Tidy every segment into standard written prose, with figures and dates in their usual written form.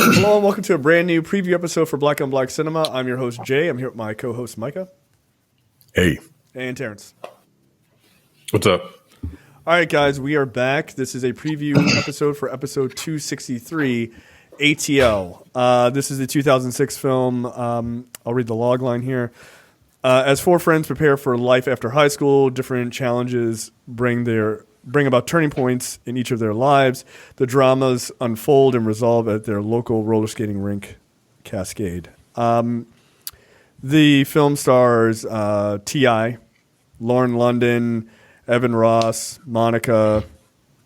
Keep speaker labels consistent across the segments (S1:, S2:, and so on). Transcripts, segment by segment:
S1: Hello and welcome to a brand new preview episode for Black on Black Cinema. I'm your host, Jay. I'm here with my co-host, Micah.
S2: Hey.
S1: And Terrence.
S3: What's up?
S1: All right, guys, we are back. This is a preview episode for episode 263, ATL. This is the 2006 film. I'll read the log line here. As four friends prepare for life after high school, different challenges bring about turning points in each of their lives. The dramas unfold and resolve at their local roller skating rink, Cascade. The film stars T.I., Lauren London, Evan Ross, Monica,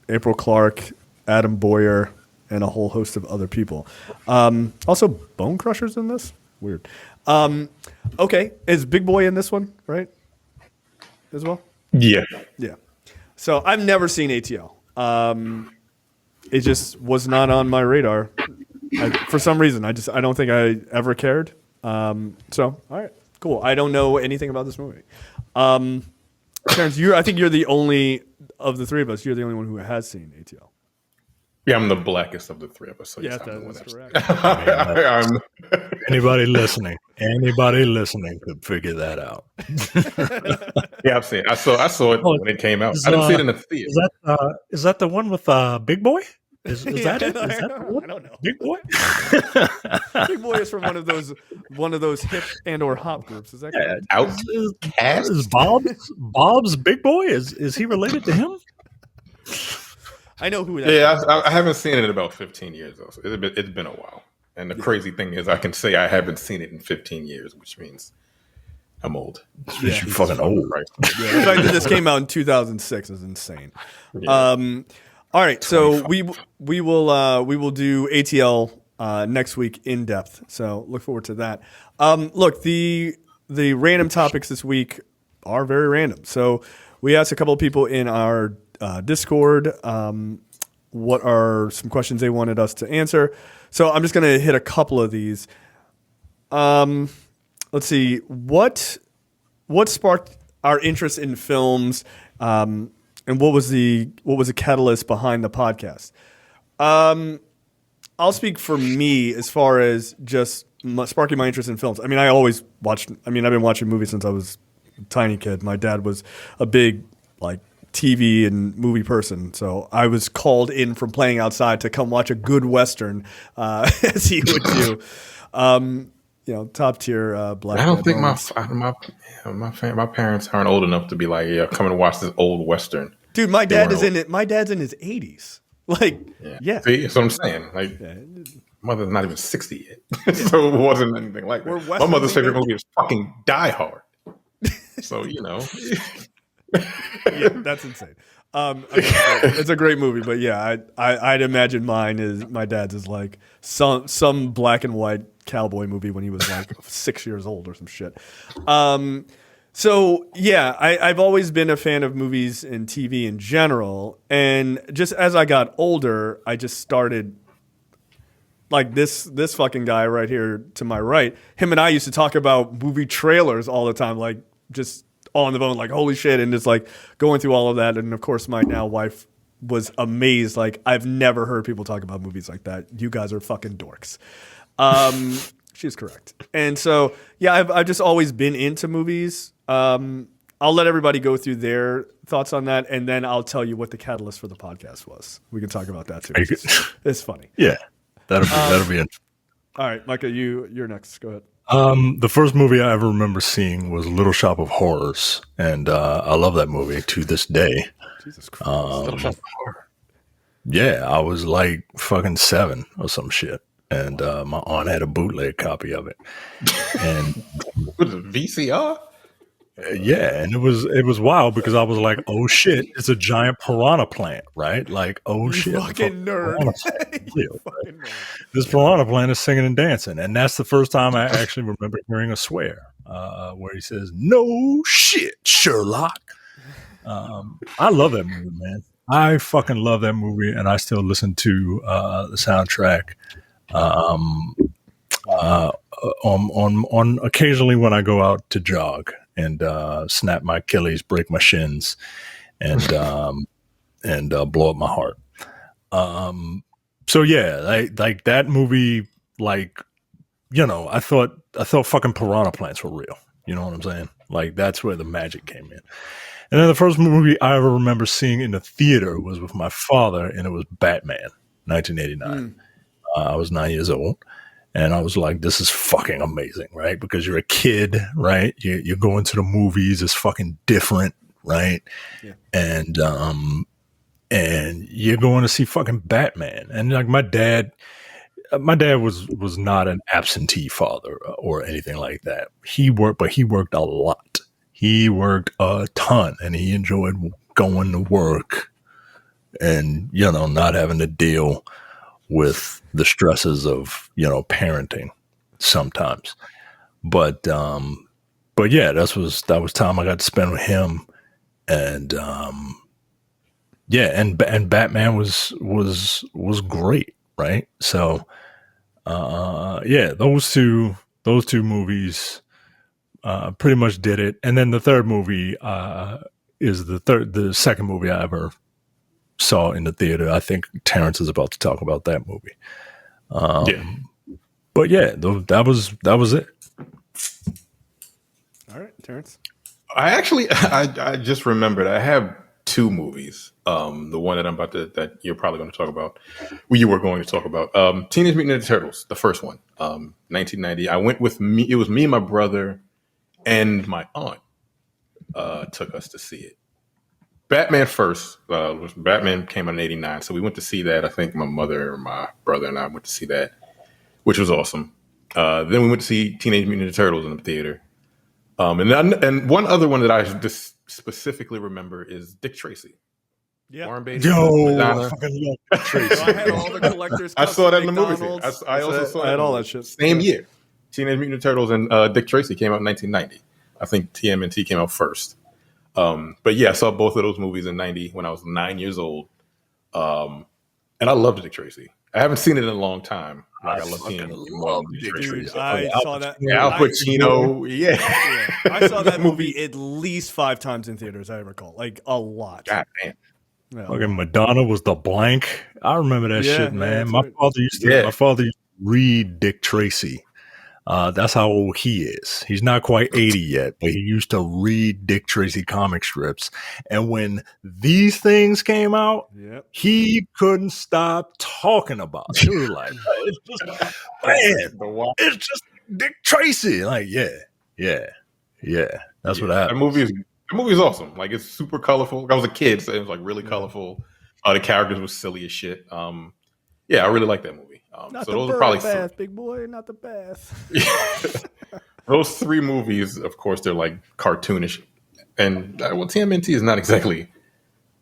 S1: April Clark, Adam Boyer, and a whole host of other people. Also, Bone Crusher's in this? Weird. Okay, is Big Boy in this one, right? As well?
S3: Yeah.
S1: Yeah. So I've never seen ATL. It just was not on my radar. For some reason, I don't think I ever cared. So, all right, cool. I don't know anything about this movie. Terrence, I think you're the only of the three of us. You're the only one who has seen ATL.
S3: Yeah, I'm the blackest of the three of us. So
S1: yeah, that's correct.
S2: Anybody listening could figure that out.
S3: Yeah, I've seen it. I saw it when it came out. I didn't see it in the theater.
S2: Is that the one with Big Boy? Is that it? Is that the one?
S1: I don't know.
S2: Big Boy?
S1: Big Boy is from one of those hip and or hop groups. Is that correct?
S2: Is Bob's Big Boy? Is he related to him?
S1: I know who that is.
S3: Yeah, I haven't seen it in about 15 years, though. So it's been a while. And the crazy thing is I can say I haven't seen it in 15 years, which means I'm old.
S2: You're fucking old.
S3: Right?
S1: Yeah, the fact that this came out in 2006 is insane. Yeah. All right, 25. So we will do ATL next week in depth. So look forward to that. Look, the random topics this week are very random. So we asked a couple of people in our Discord what are some questions they wanted us to answer. So I'm just going to hit a couple of these. Let's see what sparked our interest in films. And what was the catalyst behind the podcast? I'll speak for me as far as just sparking my interest in films. I mean, I've been watching movies since I was a tiny kid. My dad was a big TV and movie person, so I was called in from playing outside to come watch a good Western, as he would do. Top tier black.
S3: I don't think my parents aren't old enough to be like, yeah, come and watch this old Western.
S1: Dude, my dad is in it. My dad's in his 80s. Yeah.
S3: See, that's what I'm saying. Mother's not even 60 yet, so it wasn't anything like that. My mother's favorite movie is fucking Die Hard. So
S1: yeah, that's insane. It's a great movie, but yeah, I'd imagine my dad's is like some black and white cowboy movie when he was 6 years old or some shit. So yeah, I've always been a fan of movies and TV in general, and just as I got older, I just started this fucking guy right here to my right. Him and I used to talk about movie trailers all the time, just on the phone, holy shit, and just going through all of that. And of course, my now wife was amazed. I've never heard people talk about movies like that. You guys are fucking dorks. She's correct. And so, yeah, I've just always been into movies. I'll let everybody go through their thoughts on that, and then I'll tell you what the catalyst for the podcast was. We can talk about that too. It's funny.
S2: Yeah, that'll be it.
S1: All right, Micah, you're next. Go ahead.
S2: The first movie I ever remember seeing was Little Shop of Horrors, and I love that movie to this day.
S1: Jesus Christ.
S3: Little Shop of Horrors.
S2: Yeah, I was fucking 7 or some shit, and my aunt had a bootleg copy of it. And
S3: was it VCR?
S2: Yeah, and it was wild because I was like, oh shit, it's a giant piranha plant, right? Oh shit.
S1: Fucking nerd.
S2: Right? This piranha plant is singing and dancing. And that's the first time I actually remember hearing a swear, where he says, no shit, Sherlock. I love that movie, man. I fucking love that movie, and I still listen to the soundtrack on occasionally when I go out to jog and snap my Achilles, break my shins, and blow up my heart. So yeah, like that movie, like, you know, I thought fucking piranha plants were real. You know what I'm saying? Like that's where the magic came in. And then the first movie I ever remember seeing in the theater was with my father, and it was Batman, 1989. I was 9 years old, and I was like, "This is fucking amazing," right? Because you're a kid, right? You go into the movies, it's fucking different, right? Yeah. And you're going to see fucking Batman, and like my dad was not an absentee father or anything like that. He worked a lot. He worked a ton, and he enjoyed going to work and, you know, not having to deal with the stresses of, you know, parenting sometimes. But yeah, that was time I got to spend with him. And yeah, and Batman was great, right? So yeah, those two movies pretty much did it. And then the third movie is the second movie I ever saw in the theater. I think Terrence is about to talk about that movie. Yeah. But yeah, that was it.
S1: All right, Terrence.
S3: I just remembered I have two movies. The one that you're probably going to talk about, you were going to talk about, Teenage Mutant Ninja Turtles, the first one, 1990. I went with me. It was me and my brother and my aunt took us to see it. Batman first. Batman came out in '89, so we went to see that. I think my mother, my brother, and I went to see that, which was awesome. Then we went to see Teenage Mutant Ninja Turtles in the theater. And one other one that I just specifically remember is Dick Tracy.
S1: Yeah.
S3: Warren Beatty.
S2: Yo, I fucking love Dick Tracy.
S1: I had all the collector's
S3: I saw that in the movie.
S1: I
S3: also saw
S1: I had all that shit.
S3: Same year. Teenage Mutant Ninja Turtles and Dick Tracy came out in 1990. I think TMNT came out first. But yeah, I saw both of those movies in 90 when I was 9 years old. And I loved Dick Tracy. I haven't seen it in a long time. Like I love Dick Tracy.
S1: I saw that.
S3: Al Pacino. Yeah.
S1: I saw that movie at least 5 times in theaters, I recall. Like a lot.
S3: God damn.
S1: Yeah.
S2: Fucking Madonna was the blank. I remember that shit, man. My father used to read Dick Tracy. That's how old he is. He's not quite 80 yet, but he used to read Dick Tracy comic strips. And when these things came out, he couldn't stop talking about it. He was like, it's just, man, it's just Dick Tracy. Like, yeah. That's what happened.
S3: The movie is awesome. Like, it's super colorful. I was a kid, so it was like really colorful. The characters were silly as shit. Yeah, I really like that movie.
S1: Not
S3: so
S1: the
S3: those are probably
S1: bath, big boy, not the bath.
S3: Those 3 movies, of course, they're like cartoonish, and TMNT is not exactly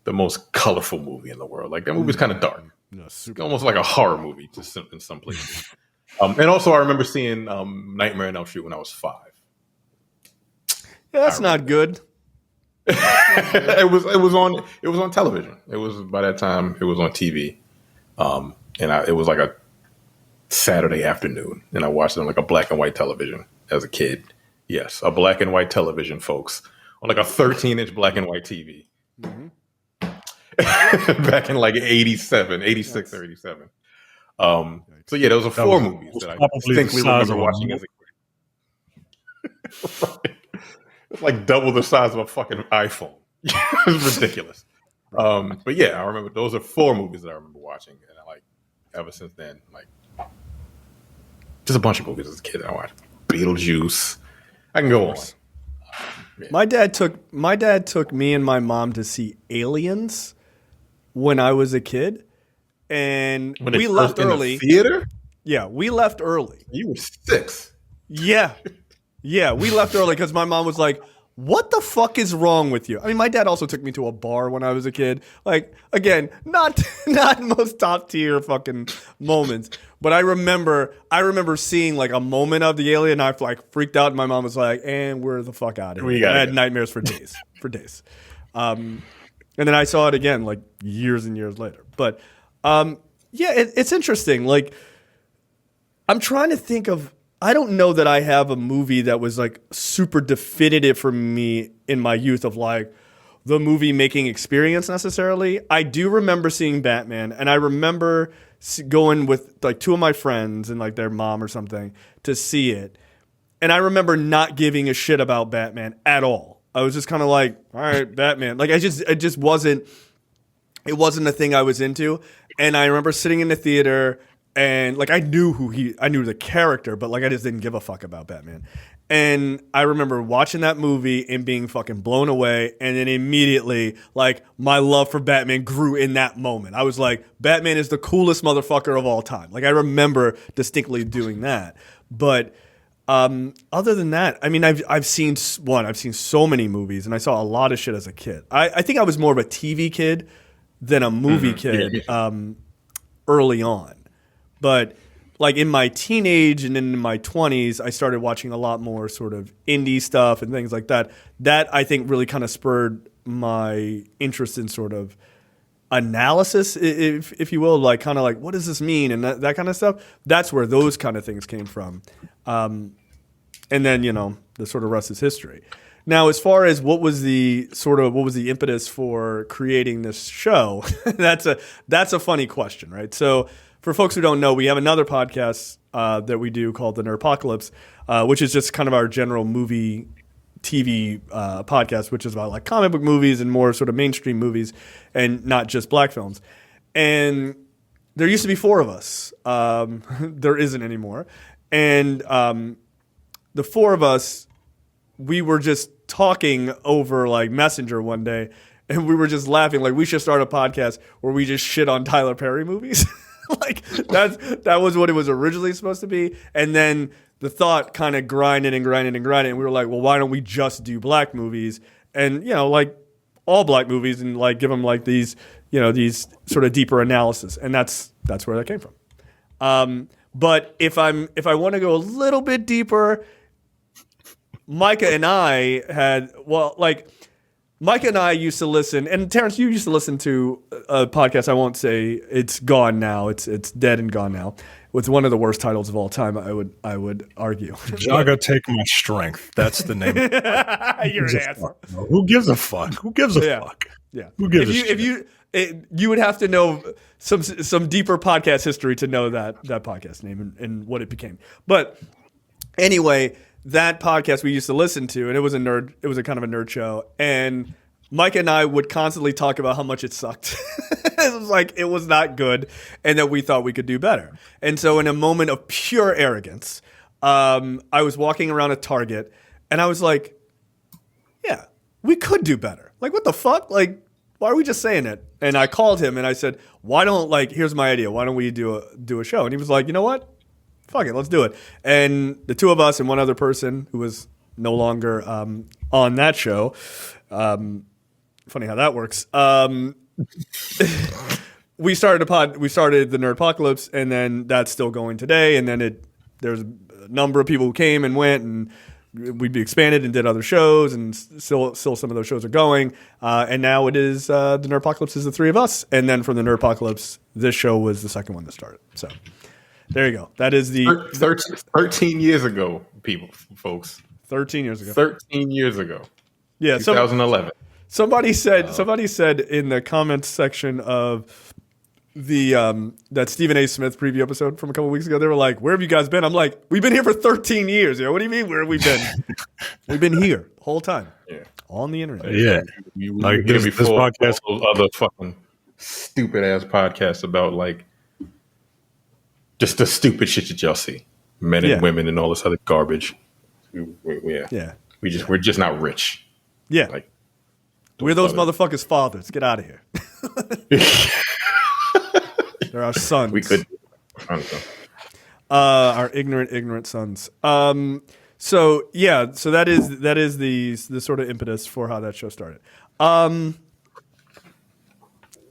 S3: the most colorful movie in the world. Like that movie's kind of dark, almost like a horror movie in some places. And also, I remember seeing Nightmare on Elm Street when I was 5.
S1: Yeah, that's not good.
S3: It was on television. It was by that time it was on TV, and it was like a Saturday afternoon, and I watched it on like a black and white television as a kid. Yes, a black and white television, folks, on like a 13-inch black and white TV. Back in like 86 or 87. So yeah, those are 4 movies that I distinctly remember watching as a kid. It's like double the size of a fucking iPhone. It's ridiculous. But yeah, I remember those are 4 movies that I remember watching, and I like ever since then, like just a bunch of movies as a kid that I watched. Beetlejuice. I can go on.
S1: Yeah. My dad took me and my mom to see Aliens when I was a kid, and we left early.
S3: Theater?
S1: Yeah, we left early.
S3: You were 6.
S1: Yeah, we left early because my mom was like, "What the fuck is wrong with you?" I mean, my dad also took me to a bar when I was a kid. Like, again, not most top tier fucking moments, but I remember seeing like a moment of the alien. I like freaked out, and my mom was like, "And we're the fuck out of here." I had nightmares for days, and then I saw it again like years and years later. But yeah, it's interesting. Like, I'm trying to think of. I don't know that I have a movie that was like super definitive for me in my youth of like the movie making experience necessarily. I do remember seeing Batman, and I remember going with like two of my friends and like their mom or something to see it. And I remember not giving a shit about Batman at all. I was just kind of like, all right, Batman. Like it just wasn't a thing I was into. And I remember sitting in the theater and like I knew the character, but like I just didn't give a fuck about Batman. And I remember watching that movie and being fucking blown away. And then immediately, like, my love for Batman grew in that moment. I was like, Batman is the coolest motherfucker of all time. Like, I remember distinctly doing that. But other than that, I mean, I've seen so many movies, and I saw a lot of shit as a kid. I think I was more of a TV kid than a movie kid early on. But like in my teenage and in my 20s, I started watching a lot more sort of indie stuff and things like that. That I think really kind of spurred my interest in sort of analysis, if you will, like kind of like, what does this mean? And that kind of stuff. That's where those kind of things came from. And then, you know, the sort of rest is history. Now, as far as what was the impetus for creating this show, that's a funny question, right? So for folks who don't know, we have another podcast that we do called The Nerdpocalypse, which is just kind of our general movie TV podcast, which is about like comic book movies and more sort of mainstream movies and not just black films. And there used to be four of us. There isn't anymore. And the four of us, we were just talking over like Messenger one day, and we were just laughing like we should start a podcast where we just shit on Tyler Perry movies. Like that was what it was originally supposed to be. And then the thought kind of grinded. And we were like, well, why don't we just do black movies and, you know, like all black movies and like give them like these, you know, these sort of deeper analysis. And that's where that came from. But if I want to go a little bit deeper, Micah and I Micah and I used to listen, and Terrence, you used to listen to a podcast. I won't say it's gone now. It's dead and gone now. With one of the worst titles of all time, I would argue.
S2: Jaga Take My Strength. That's the name.
S1: You're an asshole.
S2: Who gives a fuck? Who gives a fuck?
S1: Yeah.
S2: Who gives a shit?
S1: You would have to know some deeper podcast history to know that podcast name and what it became. But anyway, that podcast we used to listen to, and it was a kind of a nerd show, and Mike and I would constantly talk about how much it sucked. It was like it was not good, and that we thought we could do better. And so in a moment of pure arrogance, I was walking around a Target, and I was like, yeah, we could do better. Like, what the fuck? Like, why are we just saying it? And I called him, and I said, here's my idea. Why don't we do a show? And he was like, you know what? Fuck it, let's do it. And the two of us and one other person who was no longer on that show, funny how that works. We started the Nerdpocalypse, and then that's still going today. And then there's a number of people who came and went, and we expanded and did other shows, and still some of those shows are going. And now it is the Nerdpocalypse is the three of us, and then from the Nerdpocalypse, this show was the second one that started. So. There you go. That is the
S3: 13 years ago, folks.
S1: 13 years ago.
S3: 13 years ago.
S1: Yeah,
S3: 2011.
S1: Somebody said in the comments section of the that Stephen A. Smith preview episode from a couple weeks ago, they were like, "Where have you guys been?" I'm like, "We've been here for 13 years." You know, what do you mean? Where have we been? We've been here the whole time. Yeah, on the internet.
S2: Yeah,
S3: like this podcast, all those other fucking stupid ass podcasts about like. Just the stupid shit that y'all see, men and women and all this other garbage. We're just not rich.
S1: Yeah, like we're those motherfuckers' fathers. Get out of here. They're our sons.
S3: We could.
S1: Our ignorant sons. So that is the sort of impetus for how that show started.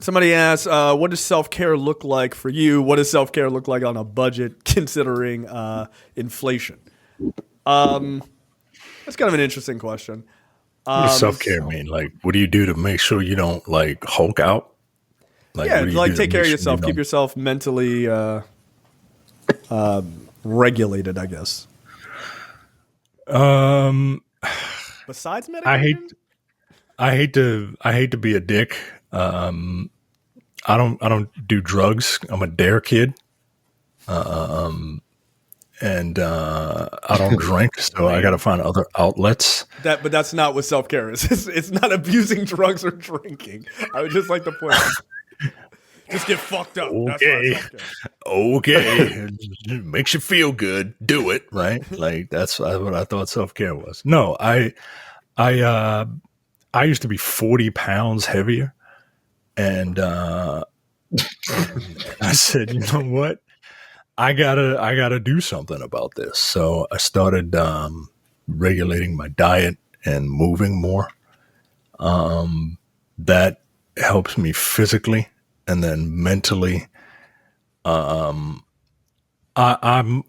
S1: Somebody asked, what does self-care look like for you? What does self-care look like on a budget considering inflation? That's kind of an interesting question.
S2: What does self-care mean? Like, what do you do to make sure you don't, like, Hulk out?
S1: Like, take care of yourself. Keep yourself mentally regulated, I guess. Besides medication?
S2: I hate to be a dick. I don't do drugs. I'm a dare kid. And I don't drink, so I got to find other outlets.
S1: But that's not what self-care is. It's not abusing drugs or drinking. I would just like to point out. Just get fucked up.
S2: Okay. Okay. It makes you feel good. Do it, right? Like that's what I thought self-care was. No, I used to be 40 pounds heavier, and I said, you know what? I gotta do something about this. So I started regulating my diet and moving more. That helps me physically, and then mentally. I don't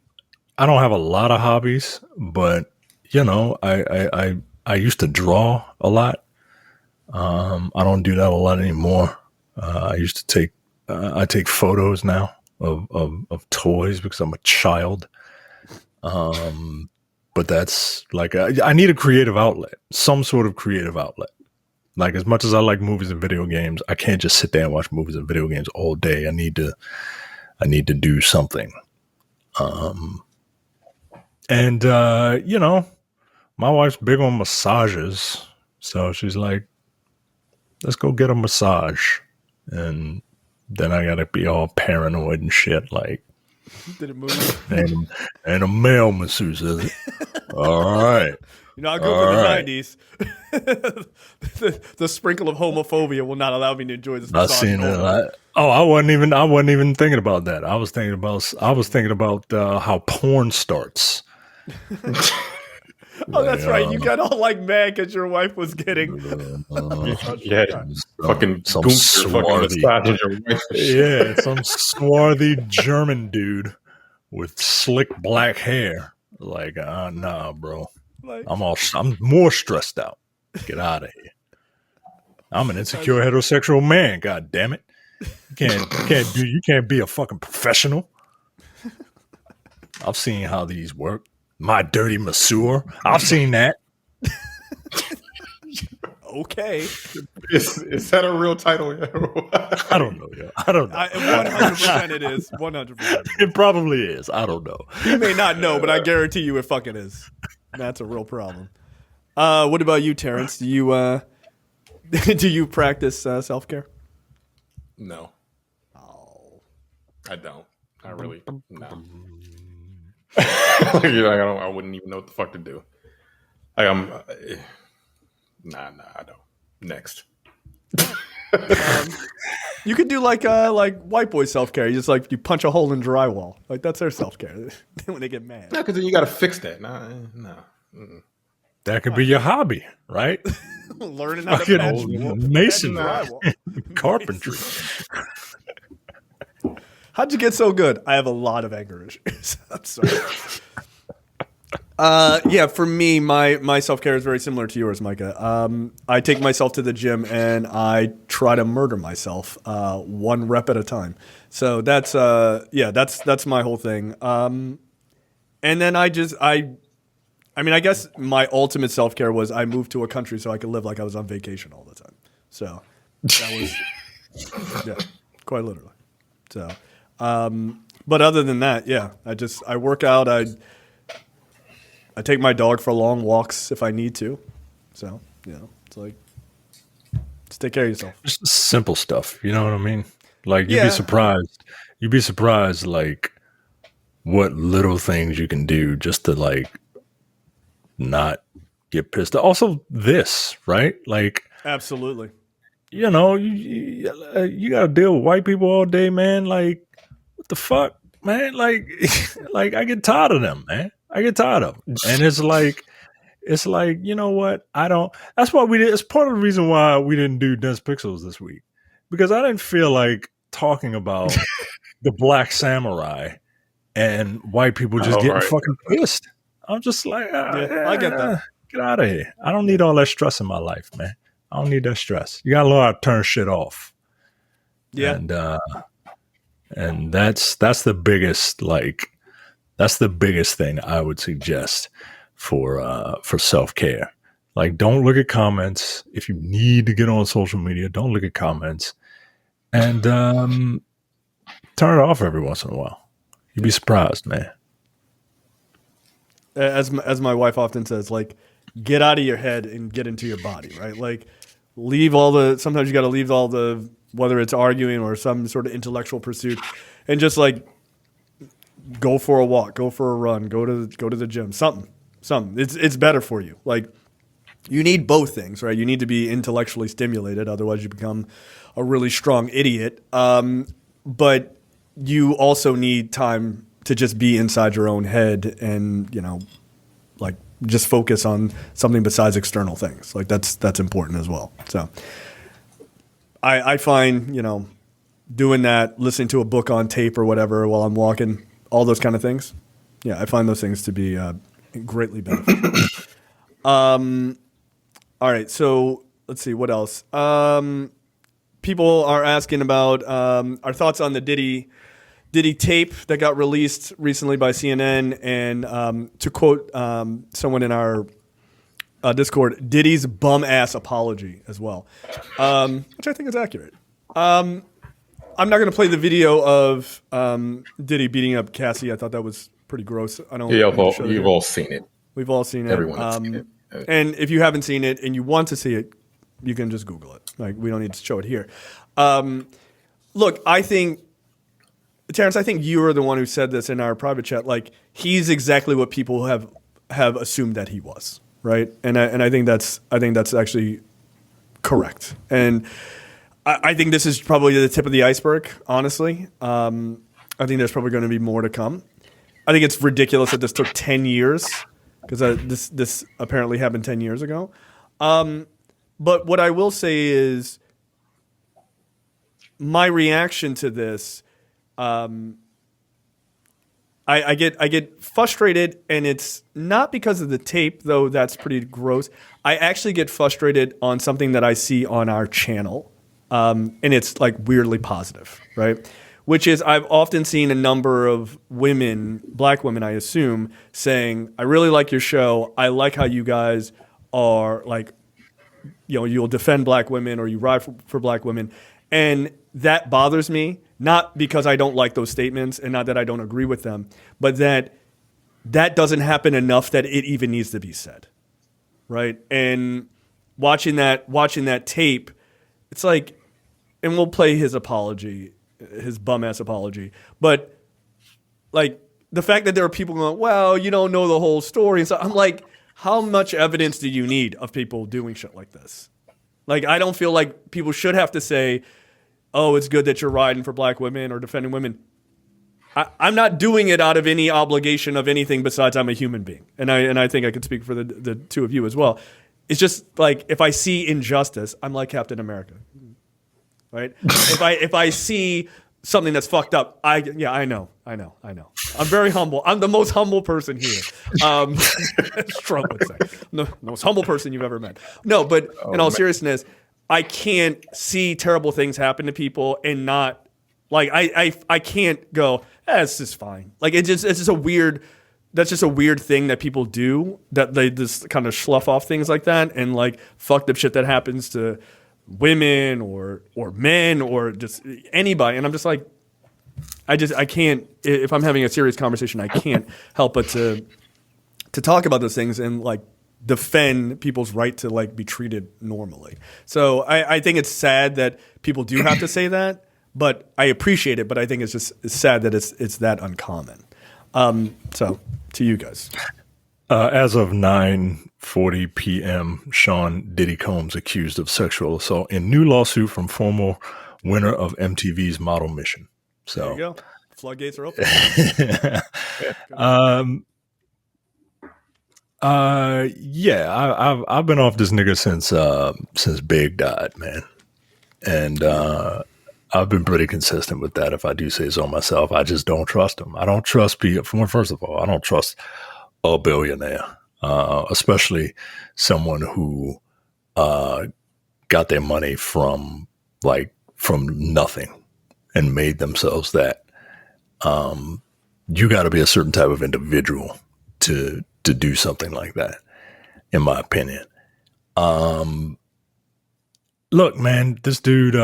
S2: have a lot of hobbies, but I used to draw a lot. I don't do that a lot anymore. I used to take I take photos now of toys because I'm a child. But that's like I need a creative outlet, some sort of creative outlet. Like as much as I like movies and video games, I can't just sit there and watch movies and video games all day. I need to do something. And my wife's big on massages, so she's like, "Let's go get a massage." And then I gotta be all paranoid and shit, like,
S1: did it move?
S2: And a male masseuse, is it? All right.
S1: I grew up in the 90s. The sprinkle of homophobia will not allow me to enjoy this.
S2: I've seen it. I wasn't even thinking about that. I was thinking about how porn starts.
S1: Oh, that's right. You got all like mad because your wife was getting.
S3: Fucking
S2: some swarthy, some swarthy German dude with slick black hair. Like, nah, bro. I'm more stressed out. Get out of here. I'm an insecure heterosexual man. God damn it. You can't be a fucking professional. I've seen how these work. My dirty masseur. I've seen that.
S1: Okay.
S3: Is that a real title?
S2: I don't know. I don't know.
S1: 100% it is. 100%.
S2: It probably is. I don't know.
S1: You may not know, but I guarantee you it fucking is. That's a real problem. What about you, Terrence? Do you practice self-care?
S3: No. Oh. I don't. I really no. I wouldn't even know what the fuck to do. Like I don't. Next.
S1: You could do like white boy self-care. You just you punch a hole in drywall. Like that's their self-care when they get mad.
S3: No, because then you got to fix that. No. Mm-mm.
S2: That could be your hobby, right?
S1: Learning how to patch
S2: masonry, carpentry.
S1: How'd you get so good? I have a lot of anger issues. I'm sorry. Yeah, for me, my self-care is very similar to yours, Micah. I take myself to the gym and I try to murder myself one rep at a time. So that's my whole thing. And then I guess my ultimate self-care was I moved to a country so I could live like I was on vacation all the time. So that was quite literally. So but other than that, I work out. I take my dog for long walks if I need to. So, it's like, just take care of yourself.
S2: Just simple stuff. You know what I mean? Like, you'd be surprised. You'd be surprised, like, what little things you can do just to, like, not get pissed off. Also, this, right? Like,
S1: absolutely.
S2: You got to deal with white people all day, man. Like, what the fuck, man? Like, I get tired of them, man. I get tired of them. And it's like, you know what? That's why it's part of the reason why we didn't do Dense Pixels this week. Because I didn't feel like talking about the Black Samurai and white people just getting fucking pissed. I'm just like,
S1: I get that.
S2: Get out of here. I don't need all that stress in my life, man. I don't need that stress. You gotta learn how to turn shit off. Yeah. And that's the biggest, that's the biggest thing I would suggest for self-care. Like, don't look at comments. If you need to get on social media, don't look at comments. and turn it off every once in a while. You'd be surprised, man.
S1: As my wife often says, like, get out of your head and get into your body, right? Like, sometimes you got to leave all the, whether it's arguing or some sort of intellectual pursuit, and just like go for a walk, go for a run, go to the gym, something. It's better for you. Like, you need both things, right? You need to be intellectually stimulated, otherwise you become a really strong idiot. But you also need time to just be inside your own head and, like, just focus on something besides external things. Like, that's important as well. So I find, doing that, listening to a book on tape or whatever while I'm walking, all those kind of things. Yeah, I find those things to be greatly beneficial. All right, so let's see, what else? People are asking about our thoughts on the Diddy tape that got released recently by CNN, and to quote someone in our Discord, Diddy's bum-ass apology as well, which I think is accurate. I'm not going to play the video of Diddy beating up Cassie. I thought that was pretty gross. I don't.
S3: Yeah, you've all seen it.
S1: We've all seen it.
S3: Everyone has seen it.
S1: And if you haven't seen it and you want to see it, you can just Google it. Like, we don't need to show it here. Look, Terrence, I think you were the one who said this in our private chat. Like, he's exactly what people have assumed that he was, right? And I think that's actually correct. And I think this is probably the tip of the iceberg, honestly. I think there's probably going to be more to come. I think it's ridiculous that this took 10 years, because this apparently happened 10 years ago. But what I will say is my reaction to this, I get frustrated, and it's not because of the tape, though that's pretty gross. I actually get frustrated on something that I see on our channel, and it's like weirdly positive, right? Which is, I've often seen a number of women, black women, I assume, saying, I really like your show. I like how you guys are like, you'll defend black women or you ride for black women. And that bothers me, not because I don't like those statements and not that I don't agree with them, but that doesn't happen enough that it even needs to be said, right? And watching that tape, it's like, and we'll play his apology, his bum-ass apology. But, like, the fact that there are people going, well, you don't know the whole story. And so I'm like, how much evidence do you need of people doing shit like this? Like, I don't feel like people should have to say, oh, it's good that you're riding for black women or defending women. I'm not doing it out of any obligation of anything besides I'm a human being. And I think I could speak for the two of you as well. It's just like, if I see injustice, I'm like Captain America. Right? If I see something that's fucked up, I know. I'm very humble. I'm the most humble person here. Trump would say. The most humble person you've ever met. No, but in all seriousness, I can't see terrible things happen to people and not, like, I can't go, it's just fine. Like, it's just a weird, that's just a weird thing that people do, that they just kind of slough off things like that, and like fucked up shit that happens to women or men or just anybody. And I'm just like, I can't, if I'm having a serious conversation, I can't help but to talk about those things and like defend people's right to like be treated normally. So I think it's sad that people do have to say that, but I appreciate it. But I think it's sad that it's that uncommon. So to you guys.
S2: As of 9:40 p.m., Sean Diddy Combs accused of sexual assault in new lawsuit from former winner of MTV's Model Mission. So
S1: there you go. Floodgates are open.
S2: Yeah, I've been off this nigga since Big died, man, and I've been pretty consistent with that. If I do say so myself, I just don't trust him. I don't trust people. First of all, I don't trust a billionaire, especially someone who got their money from nothing and made themselves that. You got to be a certain type of individual to do something like that, in my opinion. Look, man, this dude,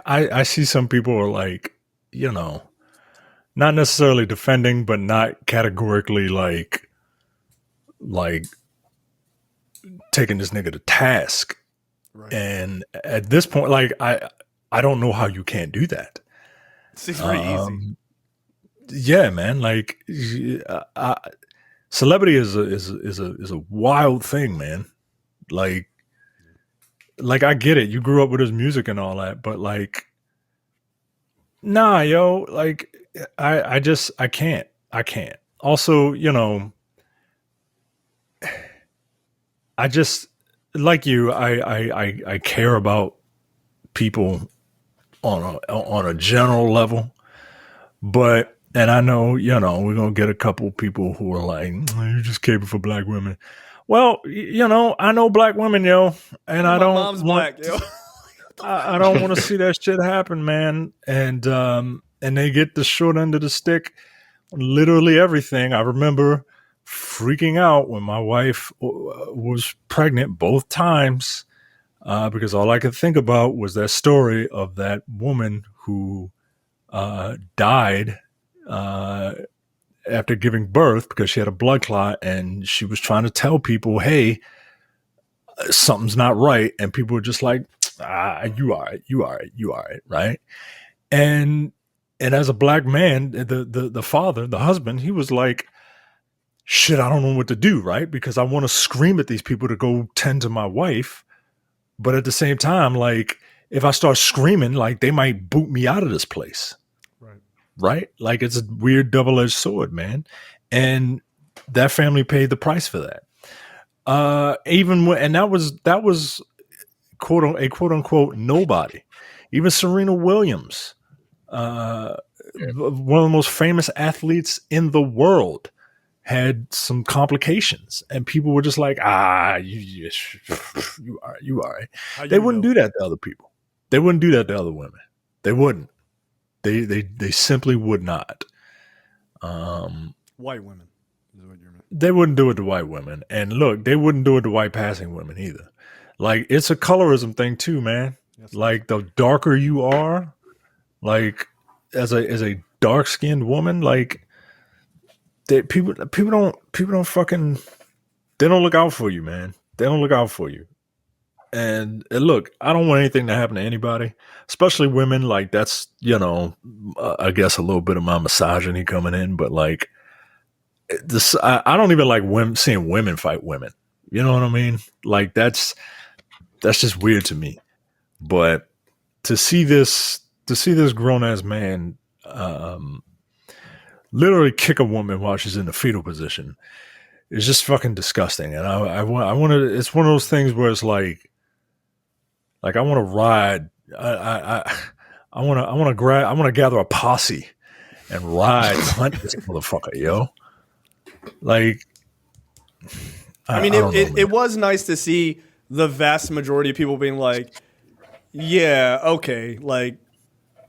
S2: I see some people are like, not necessarily defending, but not categorically like taking this nigga to task.
S1: Right.
S2: And at this point, like I don't know how you can't do that.
S1: It's very easy.
S2: Yeah, man. Like, celebrity is a wild thing, man. Like I get it. You grew up with his music and all that, but like, nah, yo, like I can't. Also, I just like you. I care about people on a general level, and I know, we're gonna get a couple people who are like, you just caping for black women. Well, I know black women, yo, and I don't.
S1: Mom's black, yo.
S2: I don't want to see that shit happen, man. And they get the short end of the stick on literally everything. I remember freaking out when my wife was pregnant both times, because all I could think about was that story of that woman who died after giving birth because she had a blood clot, and she was trying to tell people, hey, something's not right. And people were just like, you all right, right? And as a black man, the father, the husband, he was like, shit, I don't know what to do, right? Because I want to scream at these people to go tend to my wife. But at the same time, like, if I start screaming, like, they might boot me out of this place. Right? Like, it's a weird double-edged sword, man. And that family paid the price for that. And that was quote unquote nobody. Even Serena Williams, one of the most famous athletes in the world, had some complications, and people were just like, you all right. They wouldn't do that to other people. They wouldn't do that to other women. They wouldn't. They simply would not.
S1: White women is what you mean.
S2: They wouldn't do it to white women. And look, they wouldn't do it to white passing women either. Like, it's a colorism thing too, man. Yes, like, the darker you are, like, as a dark skinned woman, like, people don't fucking, they don't look out for you, man. They don't look out for you. And look, I don't want anything to happen to anybody, especially women. Like, that's, I guess a little bit of my misogyny coming in, but like, this, I don't even like seeing women fight women. You know what I mean? Like, that's just weird to me. But to see this grown ass man literally kick a woman while she's in the fetal position is just fucking disgusting. And I want to. It's one of those things where it's like I want to ride. I want to gather a posse and ride hunt this motherfucker, yo. Like,
S1: I mean, it was nice to see the vast majority of people being like, yeah, okay, like,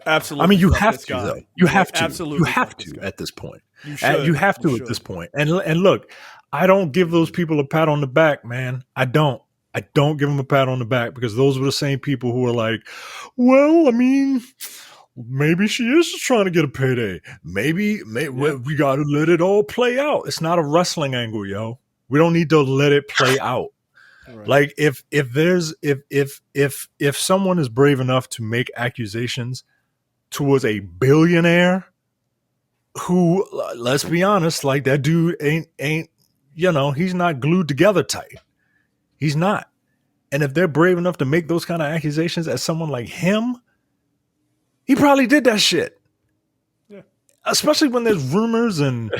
S1: absolutely.
S2: I mean, you have to, though. You have to.
S1: Absolutely.
S2: You have to at this point.
S1: You should.
S2: You have to at this point. And look, I don't give those people a pat on the back, man. I don't give them a pat on the back, because those were the same people who were like, well, I mean, maybe she is just trying to get a payday. Maybe we got to let it all play out. It's not a wrestling angle, yo. We don't need to let it play out. Right. Like, if someone is brave enough to make accusations towards a billionaire who, let's be honest, like, that dude ain't he's not glued together tight. He's not. And if they're brave enough to make those kind of accusations at someone like him, he probably did that shit. Yeah. Especially when there's rumors and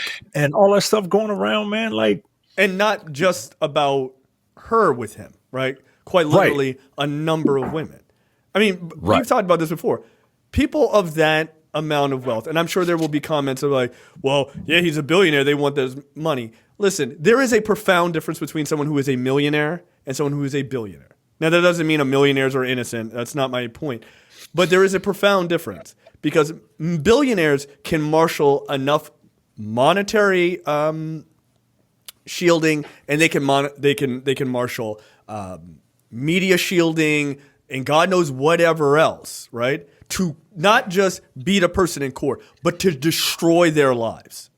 S2: all that stuff going around, man. Like,
S1: and not just about her with him, right? Quite literally, a number of women. I mean, we've talked about this before. People of that amount of wealth, and I'm sure there will be comments of like, well, yeah, he's a billionaire, they want this money. Listen, there is a profound difference between someone who is a millionaire and someone who is a billionaire. Now, that doesn't mean millionaires are innocent. That's not my point. But there is a profound difference, because billionaires can marshal enough monetary shielding, and they can marshal media shielding, and God knows whatever else, right? To not just beat a person in court, but to destroy their lives.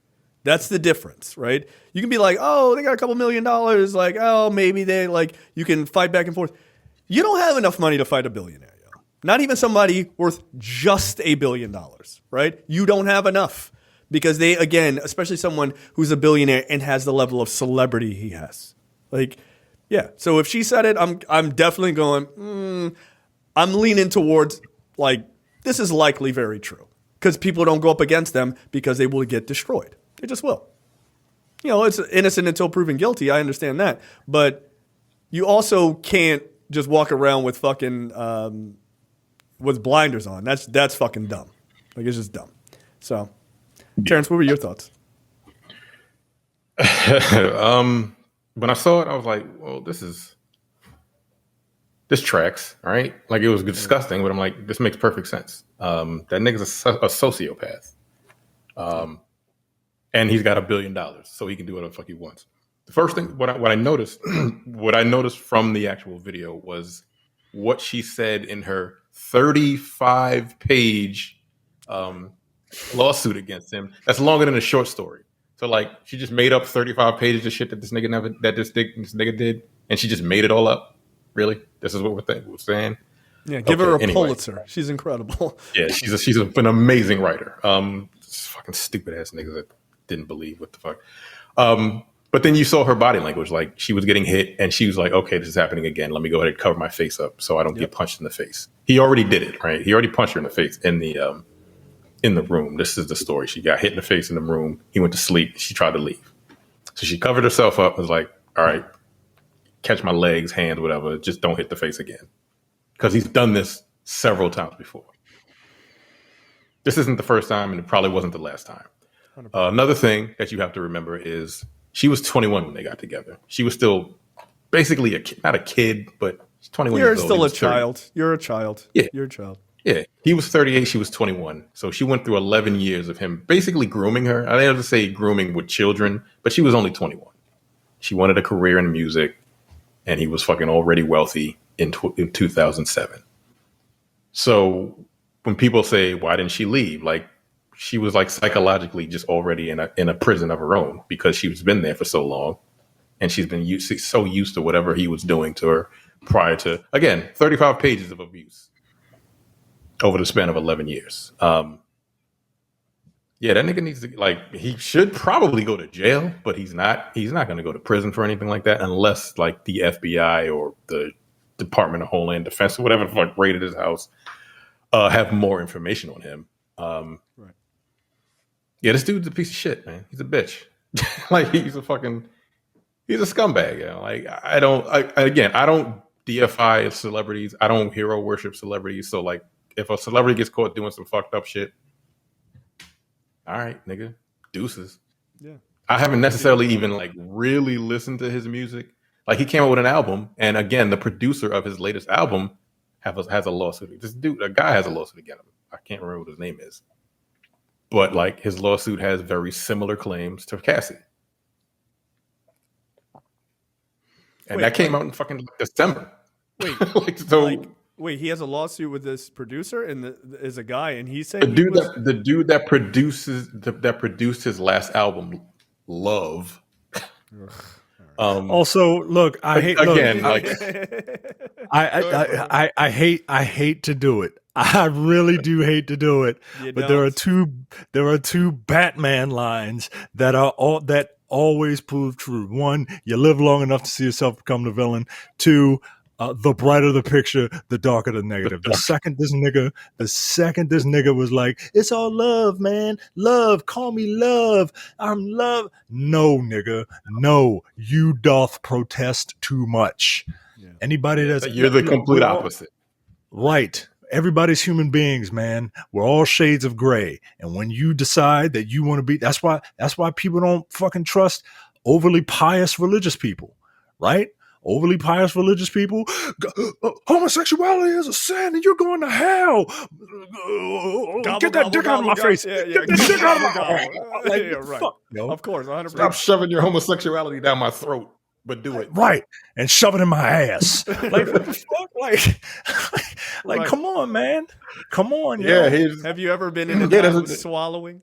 S1: That's the difference, right? You can be like, oh, they got a couple $1 million. Like, oh, maybe they like, you can fight back and forth. You don't have enough money to fight a billionaire, yo. Not even somebody worth just $1 billion, right? You don't have enough because they, again, especially someone who's a billionaire and has the level of celebrity he has. Like, yeah. So if she said it, I'm definitely going, I'm leaning towards like, this is likely very true because people don't go up against them because they will get destroyed. They just will. You know, it's innocent until proven guilty. I understand that. But you also can't just walk around with fucking with blinders on. That's fucking dumb. Like, it's just dumb. So, Terrence, what were your thoughts?
S3: When I saw it, I was like, well, this tracks, right? Like, it was disgusting, but I'm like, this makes perfect sense. That nigga's a sociopath. And he's got $1 billion, so he can do whatever the fuck he wants. The first thing, what I noticed, what I noticed from the actual video was what she said in her 35-page lawsuit against him. That's longer than a short story. So like, she just made up 35 pages of shit that this nigga did, and she just made it all up. Really, this is what we're saying.
S1: Yeah, give her a Pulitzer. She's incredible.
S3: Yeah, she's an amazing writer. Fucking stupid ass niggas that didn't believe what the fuck. But then you saw her body language, like she was getting hit and she was like, okay, this is happening again. Let me go ahead and cover my face up so I don't get punched in the face. He already did it, right? He already punched her in the face in the room. This is the story. She got hit in the face in the room. He went to sleep. She tried to leave. So she covered herself up and was like, all right, catch my legs, hands, whatever. Just don't hit the face again. Because he's done this several times before. This isn't the first time and it probably wasn't the last time. Another thing that you have to remember is she was 21 when they got together. She was still basically not a kid, but 21 years old.
S1: You're still a child. You're a child.
S3: Yeah.
S1: You're a child.
S3: Yeah. He was 38. She was 21. So she went through 11 years of him basically grooming her. I don't have to say grooming with children, but she was only 21. She wanted a career in music and he was fucking already wealthy in 2007. So when people say, why didn't she leave? Like, she was like psychologically just already in a prison of her own because she's been there for so long. And she's been so used to whatever he was doing to her prior to, again, 35 pages of abuse over the span of 11 years. Yeah, that nigga needs to, like, he should probably go to jail, but he's not going to go to prison for anything like that unless like the FBI or the Department of Homeland Defense or whatever the fuck raided his house have more information on him. Right. Yeah, this dude's a piece of shit, man. He's a bitch. Like, he's a scumbag. You know? Like, I don't deify celebrities. I don't hero worship celebrities. So like, if a celebrity gets caught doing some fucked up shit, all right, nigga, deuces. Yeah. I haven't necessarily even like really listened to his music. Like, he came out with an album, and again, the producer of his latest album has a lawsuit. A guy has a lawsuit against him. I can't remember what his name is. But like, his lawsuit has very similar claims to Cassie. And that came out in fucking December.
S1: Wait, he has a lawsuit with this producer and is a guy, and he's saying
S3: the dude that produced his last album, Love.
S2: Also, look, I hate to do it. I really do hate to do it. But there are two Batman lines that always prove true. One, you live long enough to see yourself become the villain. Two, the brighter the picture, the darker the negative. The second this nigga was like, it's all love, man. Love, call me love. I'm love. No, nigga. No, you doth protest too much. Yeah. Anybody
S3: you're the complete opposite.
S2: Right. Everybody's human beings, man. We're all shades of gray. And when you decide that you want to be, that's why people don't fucking trust overly pious religious people, right? Overly pious religious people, homosexuality is a sin and you're going to hell. Get that dick out of my face. Get that dick out of my face.
S1: Right. Fuck, of course, 100%.
S3: Stop shoving your homosexuality down my throat. but do it
S2: right and shove it in my ass. Like what the fuck? Like
S3: Right.
S2: come on, man. Come on,
S3: Yeah,
S2: yo.
S1: Have you ever been in a
S3: Yeah,
S1: time
S3: that's-
S1: of swallowing?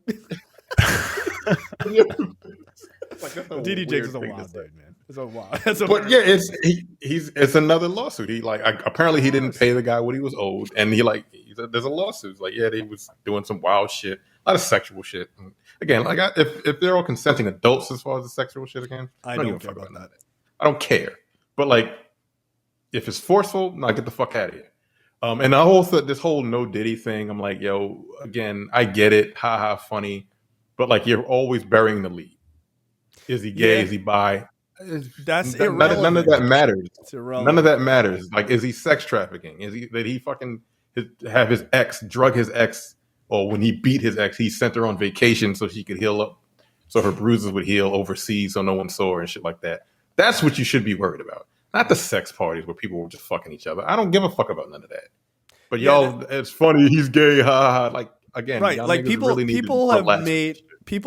S3: Like, that's a
S1: Diddy
S3: weird
S1: Jakes is a
S3: thing to
S1: wild
S3: say.
S1: dude, man. It's a wild. It's a
S3: But yeah, it's another lawsuit. He apparently he didn't pay the guy what he was owed, and there's a lawsuit. It's like, yeah, he was doing some wild shit, a lot of sexual shit. And again, like if they're all consenting adults as far as the sexual shit, again,
S1: I don't
S3: give a
S1: care
S3: fuck
S1: about that.
S3: I don't care. But like, if it's forceful, no, get the fuck out of here. And this whole no Diddy thing, I'm like, yo, again, I get it, ha, funny, but like you're always burying the lead. Is he gay?
S1: Yeah.
S3: Is he bi?
S1: That's
S3: None
S1: irrelevant.
S3: of that matters.
S1: It's irrelevant.
S3: None of that matters. Like, is he sex trafficking? Is he fucking have his ex drug his ex, or when he beat his ex, he sent her on vacation so she could heal up, so her bruises would heal overseas, so no one saw her and shit like that. That's what you should be worried about, not the sex parties where people were just fucking each other. I don't give a fuck about none of that. But y'all, it's funny. He's gay. Ha. Like again,
S1: right? Like people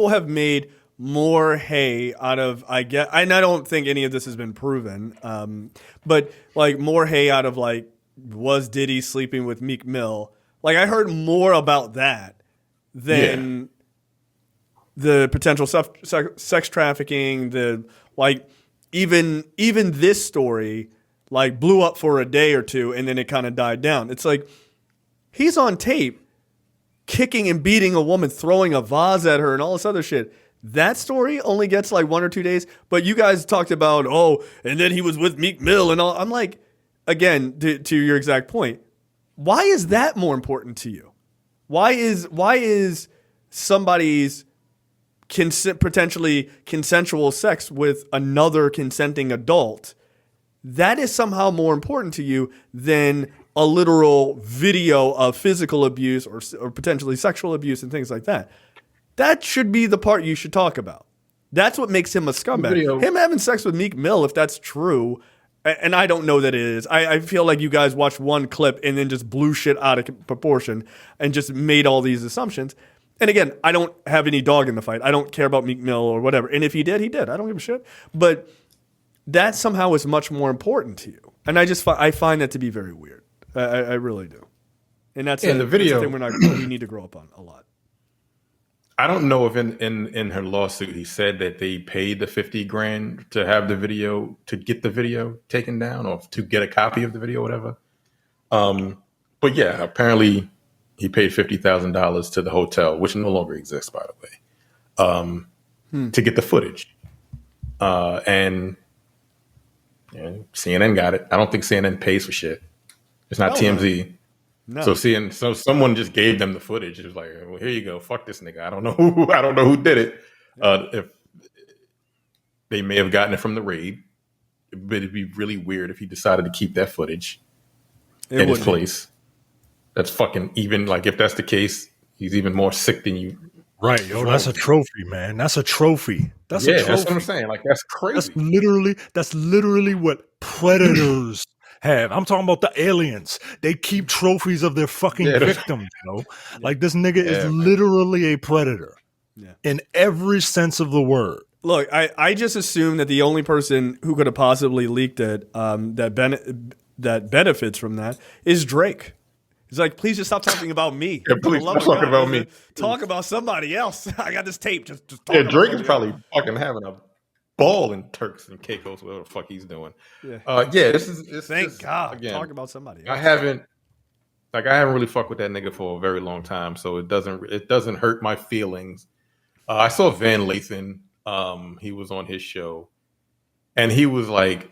S1: have made more hay out of and I don't think any of this has been proven, but like more hay out of like, was Diddy sleeping with Meek Mill? Like I heard more about that than the potential sex trafficking. The like even this story like blew up for a day or two and then it kind of died down. It's like he's on tape kicking and beating a woman, throwing a vase at her and all this other shit. That story only gets like 1 or 2 days, but you guys talked about, and then he was with Meek Mill and all. I'm like, again, to your exact point, why is that more important to you? Why is somebody's potentially consensual sex with another consenting adult, that is somehow more important to you than a literal video of physical abuse or potentially sexual abuse and things like that? That should be the part you should talk about. That's what makes him a scumbag. Him having sex with Meek Mill, if that's true, and I don't know that it is. I feel like you guys watched one clip and then just blew shit out of proportion and just made all these assumptions. And again, I don't have any dog in the fight. I don't care about Meek Mill or whatever. And if he did, he did. I don't give a shit. But that somehow is much more important to you. And I find that to be very weird. I really do. And that's
S3: the video
S1: that's a thing we need to grow up on a lot.
S3: I don't know if in her lawsuit he said that they paid the $50,000 to have the video, to get the video taken down, or to get a copy of the video, whatever. But yeah, apparently he paid $50,000 to the hotel, which no longer exists, by the way, to get the footage. And CNN got it. I don't think CNN pays for shit. It's not TMZ. No. So someone just gave them the footage. It was like, well, here you go. Fuck this nigga. I don't know who did it. If they may have gotten it from the raid, but it'd be really weird if he decided to keep that footage in his place. That's fucking, even like, if that's the case, he's even more sick than you.
S2: Right, yo, that's a trophy, man. That's a trophy. That's a trophy.
S3: That's what I'm saying. Like, that's crazy.
S2: That's literally what predators have. I'm talking about the aliens. They keep trophies of their fucking victims, Like, this nigga is literally a predator in every sense of the word.
S1: Look, I just assume that the only person who could have possibly leaked it that benefits from that is Drake. He's like, please just stop talking about me.
S3: Yeah, please stop talking about me.
S1: Talk about somebody else. I got this tape. Just talk about
S3: Drake is probably fucking having a ball in Turks and Caicos, whatever the fuck he's doing. This is
S1: thank God.
S3: Again,
S1: talk about somebody else.
S3: I haven't really fucked with that nigga for a very long time, so it doesn't hurt my feelings. I saw Van Lathan. He was on his show, and he was like,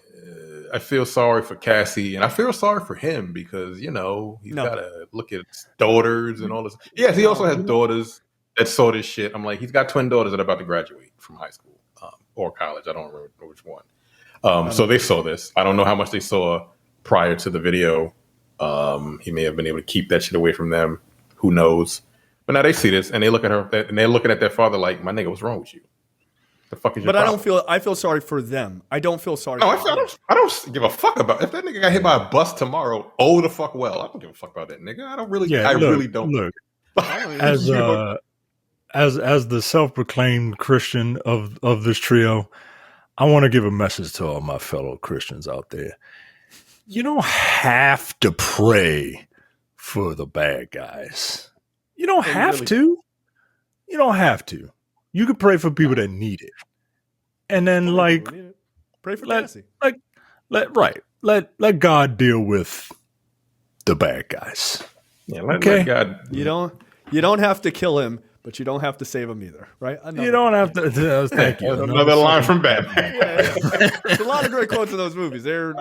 S3: I feel sorry for Cassie, and I feel sorry for him because, he's got to look at his daughters and all this. Yes, he also has daughters that saw this shit. I'm like, he's got twin daughters that are about to graduate from high school or college. I don't remember which one. So they saw this. I don't know how much they saw prior to the video. He may have been able to keep that shit away from them. Who knows? But now they see this, and they look at her, and they're looking at their father like, my nigga, what's wrong with you? The fuck is your problem?
S1: I feel sorry for them. I don't feel sorry.
S3: I don't give a fuck about if that nigga got hit by a bus tomorrow. Oh, the fuck well. I don't give a fuck about that nigga. I don't really. I really don't.
S2: Look, as the self-proclaimed Christian of this trio, I want to give a message to all my fellow Christians out there. You don't have to pray for the bad guys. You don't have to. You don't have to. You can pray for people that need it. And then
S1: pray for Cassie.
S2: Let God deal with the bad guys.
S3: Yeah, let God.
S1: You don't have to kill him, but you don't have to save him either, right?
S2: You don't have to. Thank you.
S3: Another line from Batman.
S1: There's a lot of great quotes in those movies. They're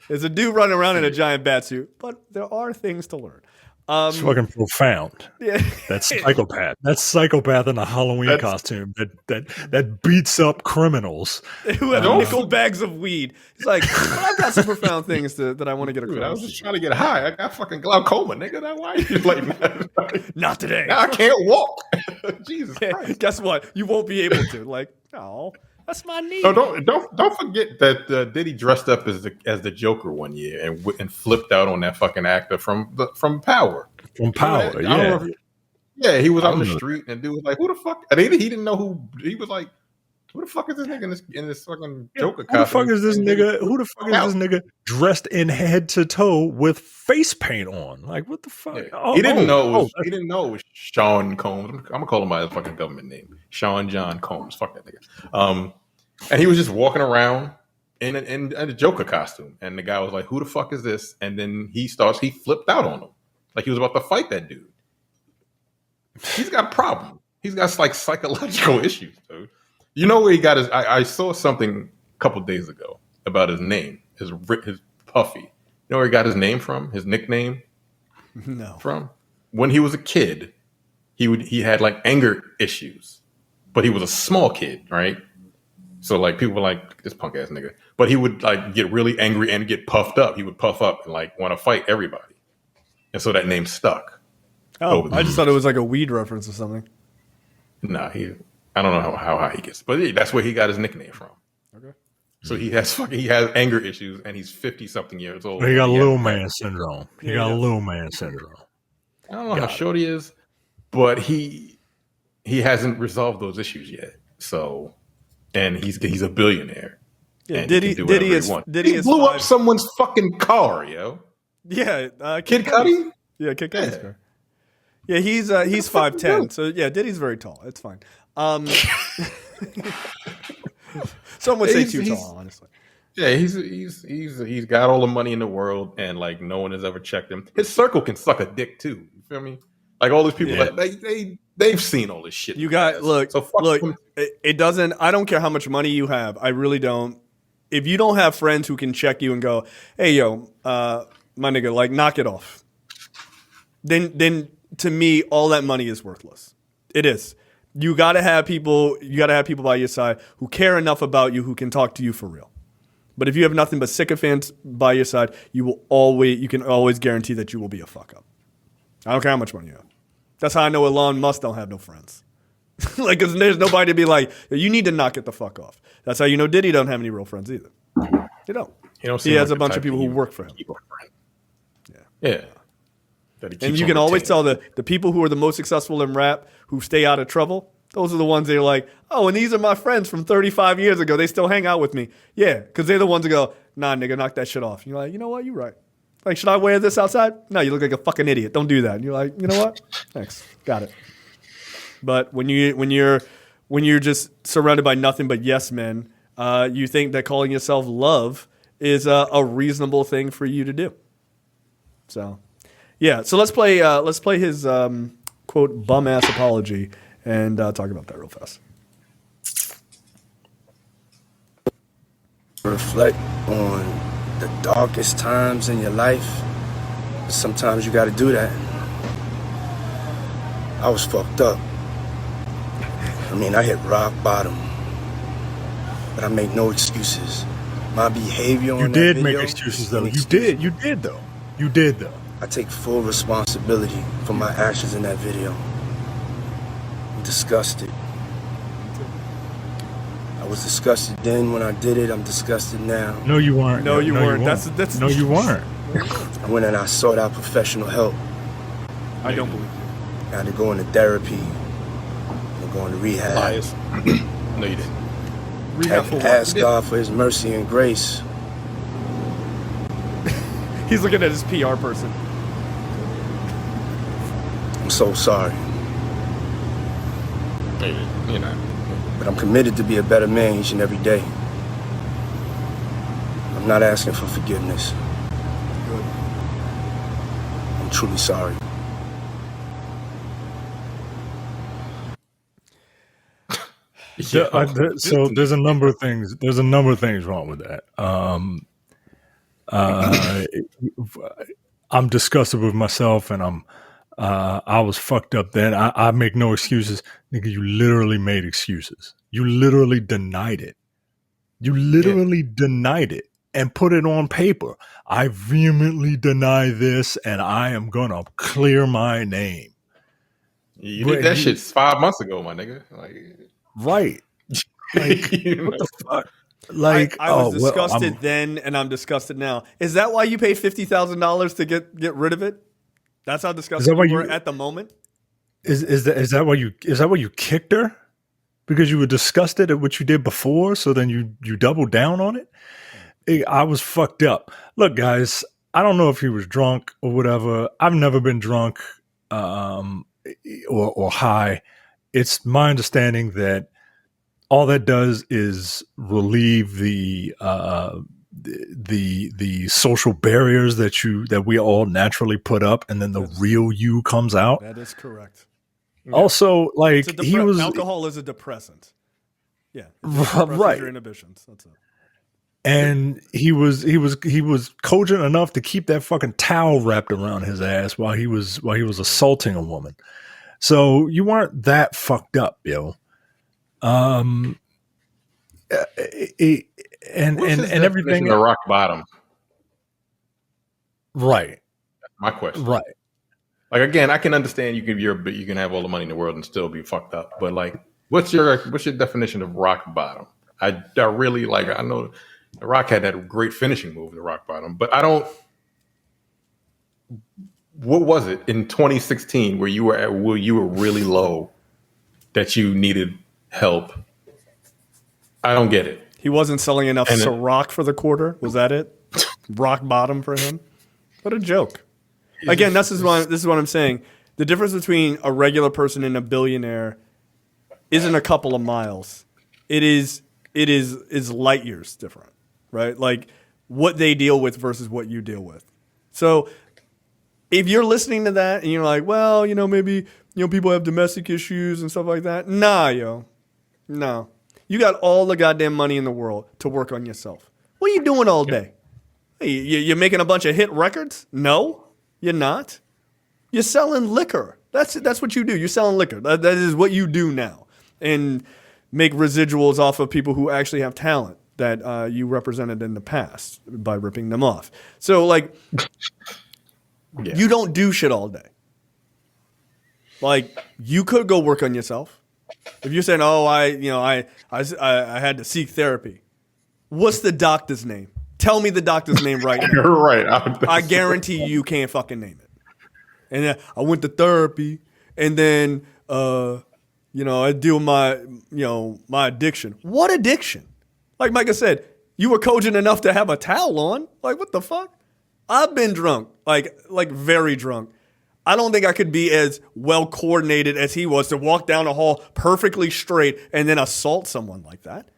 S1: there's a dude running around in a giant bat suit, but there are things to learn.
S2: It's fucking profound.
S1: Yeah.
S2: That's psychopath. That's psychopath in a Halloween costume that beats up criminals
S1: who have nickel bags of weed. He's like, I've got some profound things that I want to get across.
S3: I was just trying to get high. I got fucking glaucoma, nigga. Why are you like that?
S1: Not today.
S3: Now I can't walk. Jesus Christ.
S1: Guess what? You won't be able to. Like, no. That's my knee.
S3: No, don't forget that Diddy dressed up as the Joker one year and flipped out on that fucking actor from Power.
S2: From Power,
S3: yeah. He was out on the street and dude was like, "Who the fuck?" And he didn't know who. He was like, "Who the fuck is this nigga in this fucking Joker costume?
S2: Who the fuck is this nigga? Who the fuck is this nigga dressed in head to toe with face paint on? Like, what the fuck?"
S3: Yeah. He didn't know. He didn't know it was Sean Combs. I'm gonna call him by his fucking government name, Sean John Combs. Fuck that nigga. And he was just walking around in a Joker costume, and the guy was like, "Who the fuck is this?" And then he flipped out on him, like he was about to fight that dude. He's got a problem. He's got like psychological issues, dude. You know where he got his? I saw something a couple days ago about his name, his Puffy. You know where he got his name from? His nickname?
S1: No.
S3: From when he was a kid, he had like anger issues, but he was a small kid, right? So like people were like, this punk ass nigga. But he would like get really angry and get puffed up. He would puff up and like want to fight everybody. And so that name stuck.
S1: Oh, I just thought it was like a weed reference or something.
S3: Nah, I don't know how high he gets. But yeah, that's where he got his nickname from. Okay. So he has anger issues and he's 50-something years old.
S2: He got little man syndrome. He got little man syndrome.
S3: I don't know how short he is, but he hasn't resolved those issues yet. So and he's a billionaire.
S1: Yeah, Diddy
S3: blew up someone's fucking car, yo.
S1: Yeah,
S3: Kid Cudi.
S1: Yeah, Kid Cudi's car. Yeah, he's 5'10", so yeah, Diddy's very tall. It's fine. Some would say too tall, honestly.
S3: Yeah, he's got all the money in the world, and like no one has ever checked him. His circle can suck a dick too. You feel me? Like all these people, they've seen all this shit.
S1: You got look. It doesn't. I don't care how much money you have. I really don't. If you don't have friends who can check you and go, "Hey, yo, my nigga, like knock it off," then to me, all that money is worthless. It is. You got to have people. You got to have people by your side who care enough about you, who can talk to you for real. But if you have nothing but sycophants by your side, you can always guarantee that you will be a fuck up. I don't care how much money you have. That's how I know Elon Musk don't have no friends. Like, because there's nobody to be like, you need to knock it the fuck off. That's how you know Diddy don't have any real friends either. You don't. He has a bunch of people who work for him.
S3: Yeah.
S1: And you can always tell the people who are the most successful in rap, who stay out of trouble, those are the ones that are like, oh, and these are my friends from 35 years ago. They still hang out with me. Yeah, because they're the ones that go, nah, nigga, knock that shit off. And you're like, you know what? You're right. Like, should I wear this outside? No, you look like a fucking idiot. Don't do that. And you're like, you know what? Thanks. Got it. But when you're just surrounded by nothing but yes men, you think that calling yourself love is a reasonable thing for you to do. So, yeah. So let's play his quote bum ass apology and talk about that real fast.
S4: Reflect on the darkest times in your life. Sometimes you got to do that. I was fucked up. I mean, I hit rock bottom, but I make no excuses. My behavior on that video.
S2: You did make excuses, though. You did, though.
S4: I take full responsibility for my actions in that video. I'm disgusted. I was disgusted then when I did it. I'm disgusted now.
S2: No, you weren't.
S1: No, you weren't.
S2: No, you weren't.
S4: I went and I sought out professional help.
S1: I don't believe you.
S4: I had to go into therapy. I'm going to rehab.
S3: Liars. No, you didn't.
S1: Rehab
S4: Had
S1: for
S4: to ask
S1: what?
S4: God for his mercy and grace.
S1: He's looking at his PR person.
S4: I'm so sorry.
S3: You know.
S4: But I'm committed to be a better man each and every day. I'm not asking for forgiveness.
S1: Good.
S4: I'm truly sorry.
S2: So there's a number of things. There's a number of things wrong with that. I'm disgusted with myself, and I was fucked up then. I make no excuses, nigga. You literally made excuses. You literally denied it. You literally denied it and put it on paper. I vehemently deny this, and I am gonna clear my name.
S3: You did that shit 5 months ago, my nigga.
S2: Right. Like, what the fuck? Like,
S1: I was disgusted then, and I'm disgusted now. Is that why you paid $50,000 to get rid of it? That's how disgusted you were at the moment.
S2: Is that why you kicked her? Because you were disgusted at what you did before, so then you doubled down on it? I was fucked up. Look, guys, I don't know if he was drunk or whatever. I've never been drunk or high. It's my understanding that all that does is relieve the social barriers that we all naturally put up, and then the real you comes out.
S1: That is correct.
S2: Yeah. Also, like
S1: alcohol is a depressant. Yeah,
S2: right.
S1: Your inhibitions. That's it.
S2: And he was cogent enough to keep that fucking towel wrapped around his ass while he was assaulting a woman. So you weren't that fucked up, yo. And everything.
S3: The rock bottom.
S2: Right.
S3: That's my question.
S2: Right.
S3: Like, again, I can understand you can have all the money in the world and still be fucked up, but like, what's your definition of rock bottom? I really like. I know The Rock had that great finishing move, the rock bottom, but I don't. What was it in 2016 where you were really low that you needed help? I don't get it.
S1: He wasn't selling enough Ciroc for the quarter. Was that it? Rock bottom for him? What a joke. Again, this is what I'm saying. The difference between a regular person and a billionaire isn't a couple of miles. It is light years different, right? Like what they deal with versus what you deal with. So if you're listening to that and you're like, well, maybe, people have domestic issues and stuff like that. Nah, yo. No. You got all the goddamn money in the world to work on yourself. What are you doing all day? Hey, you're making a bunch of hit records? No, you're not. You're selling liquor. That's what you do. You're selling liquor. That is what you do now. And make residuals off of people who actually have talent that you represented in the past by ripping them off. So, like, you don't do shit all day. Like, you could go work on yourself. If you're saying, "Oh, I had to seek therapy," what's the doctor's name? Tell me the doctor's name right now.
S3: You're right.
S1: I guarantee you can't fucking name it. And then I went to therapy, and then I deal with my addiction. What addiction? Like Micah said, you were cogent enough to have a towel on. Like, what the fuck? I've been drunk, like very drunk. I don't think I could be as well coordinated as he was to walk down a hall perfectly straight and then assault someone like that.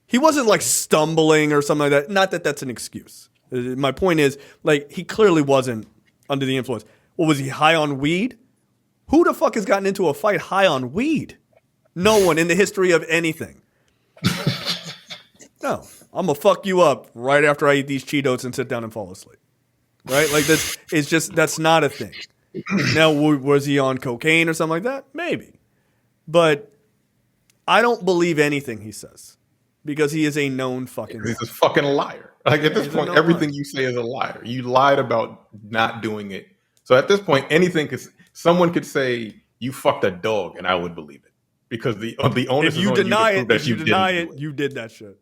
S1: He wasn't like stumbling or something like that. Not that that's an excuse. My point is, like, he clearly wasn't under the influence. Well, was he high on weed? Who the fuck has gotten into a fight high on weed? No one in the history of anything. No, I'm going to fuck you up right after I eat these Cheetos and sit down and fall asleep. Right? Like, that's not a thing. Now, was he on cocaine or something like that? Maybe. But I don't believe anything he says because he is a known fucking liar.
S3: He's a fucking liar. Like, at this point, everything you say is a liar. You lied about not doing it. So at this point, someone could say you fucked a dog and I would believe it because the onus is on you to prove that you deny it.
S1: You did that shit.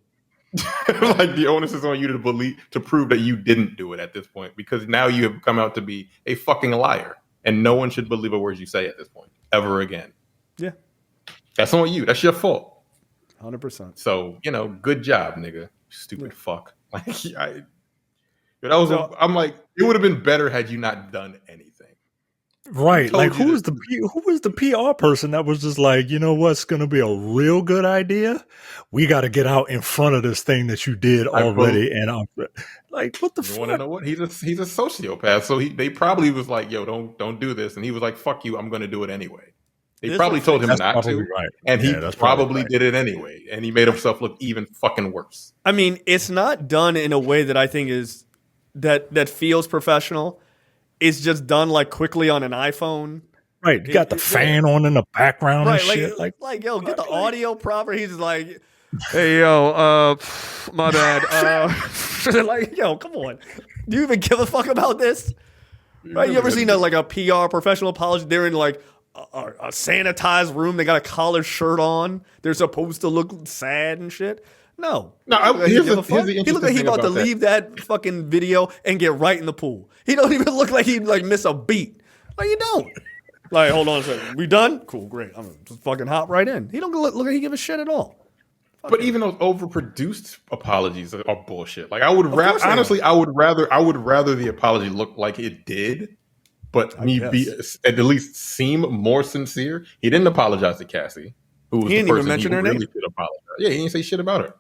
S3: Like, the onus is on you to prove that you didn't do it at this point, because now you have come out to be a fucking liar, and no one should believe a word you say at this point ever again.
S1: Yeah,
S3: that's on you. That's your fault.
S1: 100%.
S3: So, good job, nigga. Stupid fuck. Like, I'm like, it would have been better had you not done anything.
S2: Right. Like, who was the PR person that was just like, you know what's going to be a real good idea? We got to get out in front of this thing that you did already. And I'm like, what the fuck?
S3: You want to know what? He's a sociopath. So they probably was like, yo, don't do this. And he was like, fuck you. I'm going to do it anyway. They probably told him not to.
S2: Right.
S3: And he probably did it anyway. And he made himself look even fucking worse.
S1: I mean, it's not done in a way that I think is that feels professional. It's just done like quickly on an iPhone.
S2: Right. You got the fan on in the background and shit.
S1: Like, yo, get the audio proper. He's just like, hey, yo, my bad. Like, yo, come on. Do you even give a fuck about this? Right? You ever seen a PR professional apology? They're in like a sanitized room. They got a collared shirt on. They're supposed to look sad and shit. No. He look like he about to leave that fucking video and get right in the pool. He don't even look like he'd like miss a beat. Like, you don't. Like, hold on a second. We done? Cool, great. I'm gonna just fucking hop right in. He don't look like he give a shit at all.
S3: But even those overproduced apologies are bullshit. Like, I would rather the apology look like it did, but be at least seem more sincere. He didn't apologize to Cassie, who was the person even mention her name. Should apologize. Yeah, he didn't say shit about her.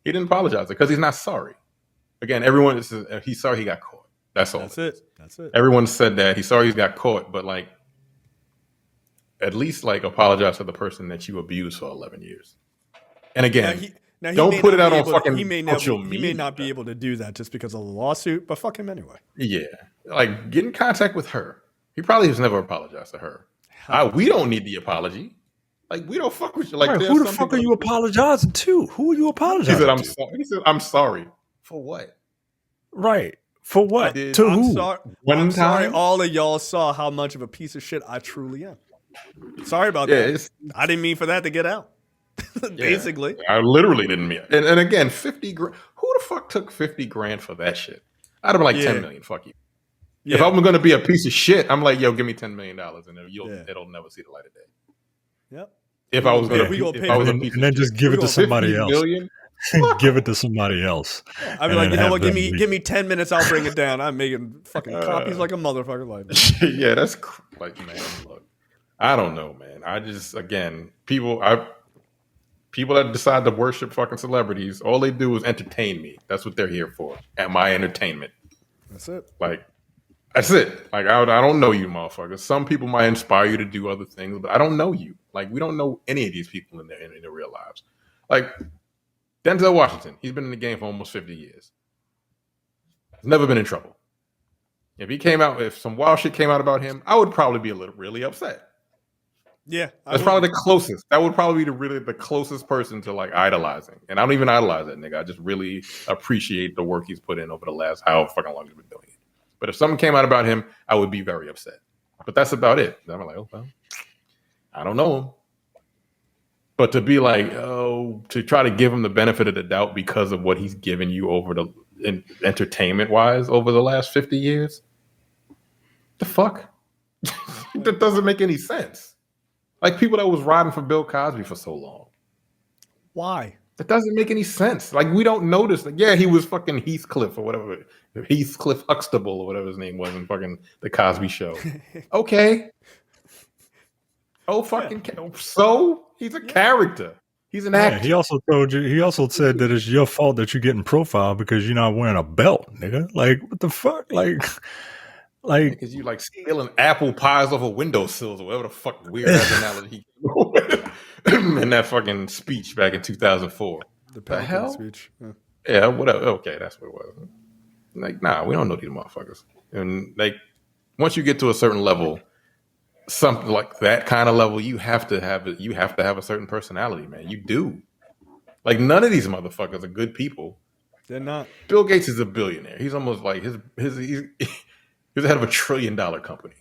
S3: He didn't apologize because he's not sorry. Again, everyone is he's sorry he got caught. That's all.
S1: That's it.
S3: Everyone said that he's sorry he got caught, but like, at least like apologize to the person that you abused for 11 years. And again, don't put it out on fucking social media.
S1: He may not be able to do that just because of the lawsuit, but fuck him anyway.
S3: Yeah, like get in contact with her. He probably has never apologized to her. We don't need the apology. Like, we don't fuck with you. Like,
S2: right, who the fuck are you apologizing to? Who are you apologizing to?
S3: He said, I'm sorry. For what?
S2: Right. For what? To who?
S1: I'm sorry all of y'all saw how much of a piece of shit I truly am. Sorry about that. I didn't mean for that to get out. Basically.
S3: I literally didn't mean it. And again, 50 grand. Who the fuck took 50 grand for that shit? I'd have been like 10 million. Fuck you. Yeah. If I'm going to be a piece of shit, I'm like, yo, give me $10 million and it'll never see the light of day.
S1: Yep.
S3: If I was going to,
S2: and then just give it to somebody else. Give it to somebody else.
S1: I'd be like, you know what? Give me 10 minutes. I'll bring it down. I'm making fucking copies like a motherfucker. Like,
S3: yeah, that's like, man. Look, I don't know, man. I just people that decide to worship fucking celebrities, all they do is entertain me. That's what they're here for. At my entertainment.
S1: That's it.
S3: Like, that's it. Like, I don't know you, motherfuckers. Some people might inspire you to do other things, but I don't know you. Like, we don't know any of these people in their real lives. Like, Denzel Washington, he's been in the game for almost 50 years. He's never been in trouble. If some wild shit came out about him, I would probably be really upset.
S1: Yeah.
S3: That's probably the closest. That would probably be the closest person to like idolizing. And I don't even idolize that nigga. I just really appreciate the work he's put in over the last however fucking long he's been doing it. But if something came out about him, I would be very upset. But that's about it. I'm like, oh, well, I don't know him. But to be like, to try to give him the benefit of the doubt because of what he's given you over entertainment-wise over the last 50 years, the fuck? That doesn't make any sense. Like people that was riding for Bill Cosby for so long.
S1: Why?
S3: That doesn't make any sense. Like we don't notice. Like, yeah, he was fucking Heathcliff or whatever. Heathcliff Huxtable or whatever his name was in fucking The Cosby Show. Okay. Oh, fucking. Yeah. So he's a character. He's an actor.
S2: He also told you. He also said that it's your fault that you're getting profiled because you're not wearing a belt, nigga. Like what the fuck? Like
S3: because you like stealing apple pies off of windowsills or whatever the fuck weird ass analogy he came up with in that fucking speech back in 2004.
S1: The hell speech.
S3: Yeah, whatever. Okay, that's what it was. Like, nah, we don't know these motherfuckers. And like, once you get to a certain level, something like that kind of level, you have to have a certain personality, man. You do. Like, none of these motherfuckers are good people.
S1: They're not.
S3: Bill Gates is a billionaire. He's almost like he's the head of $1 trillion company,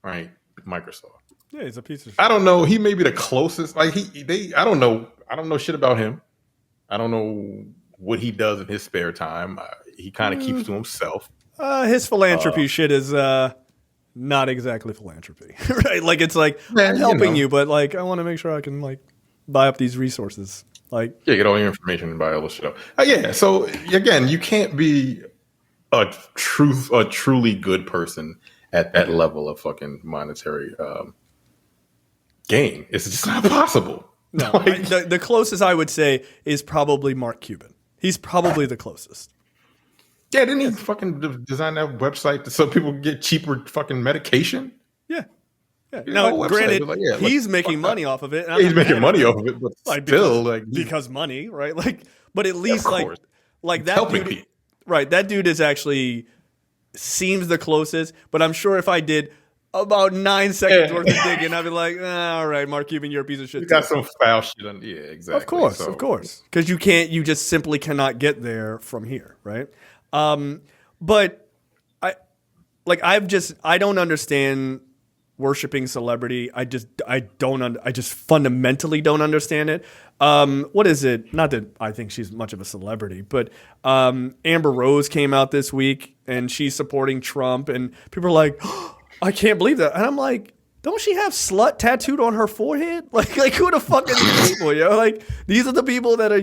S3: right? Microsoft.
S1: Yeah, he's a piece of shit.
S3: I don't know. He may be the closest. Like I don't know. I don't know shit about him. I don't know what he does in his spare time. He kind of keeps to himself.
S1: His philanthropy shit is not exactly philanthropy, right? Like it's like I'm helping you, but like I want to make sure I can like buy up these resources. Like,
S3: yeah, get all your information by all the shit up. Yeah. So again, you can't be a truly good person at that level of fucking monetary gain. It's just not possible.
S1: no,
S3: Like,
S1: the closest I would say is probably Mark Cuban. He's probably the closest.
S3: yeah, didn't he fucking design that website so people can get cheaper fucking medication?
S1: Yeah. Yeah.
S3: Yeah,
S1: Now,
S3: the whole website
S1: granted,
S3: was like, yeah,
S1: he's
S3: like,
S1: making
S3: fuck
S1: money
S3: that.
S1: off of it. and
S3: Yeah,
S1: I'm
S3: he's
S1: not
S3: making
S1: mad
S3: money
S1: at
S3: off of it, but
S1: Like,
S3: still, like,
S1: because money, right? Like, but at least
S3: of
S1: like
S3: course.
S1: that
S3: helping
S1: dude,
S3: people.
S1: right? That dude is actually seems the closest. But I'm sure if I did about 9 seconds worth of digging, I'd be like, all right, Mark Cuban, you're a piece of shit.
S3: You got
S1: too."
S3: some foul shit on. Yeah, exactly.
S1: Of course,
S3: So,
S1: because you just simply cannot get there from here, right? But I don't understand worshiping celebrity. I just fundamentally don't understand it. What is it? Not that I think she's much of a celebrity, but Amber Rose came out this week and she's supporting Trump, and people are like, oh, I can't believe that, and I'm like, don't she have slut tattooed on her forehead? Like who the fuck are these people? You know, like these are the people that are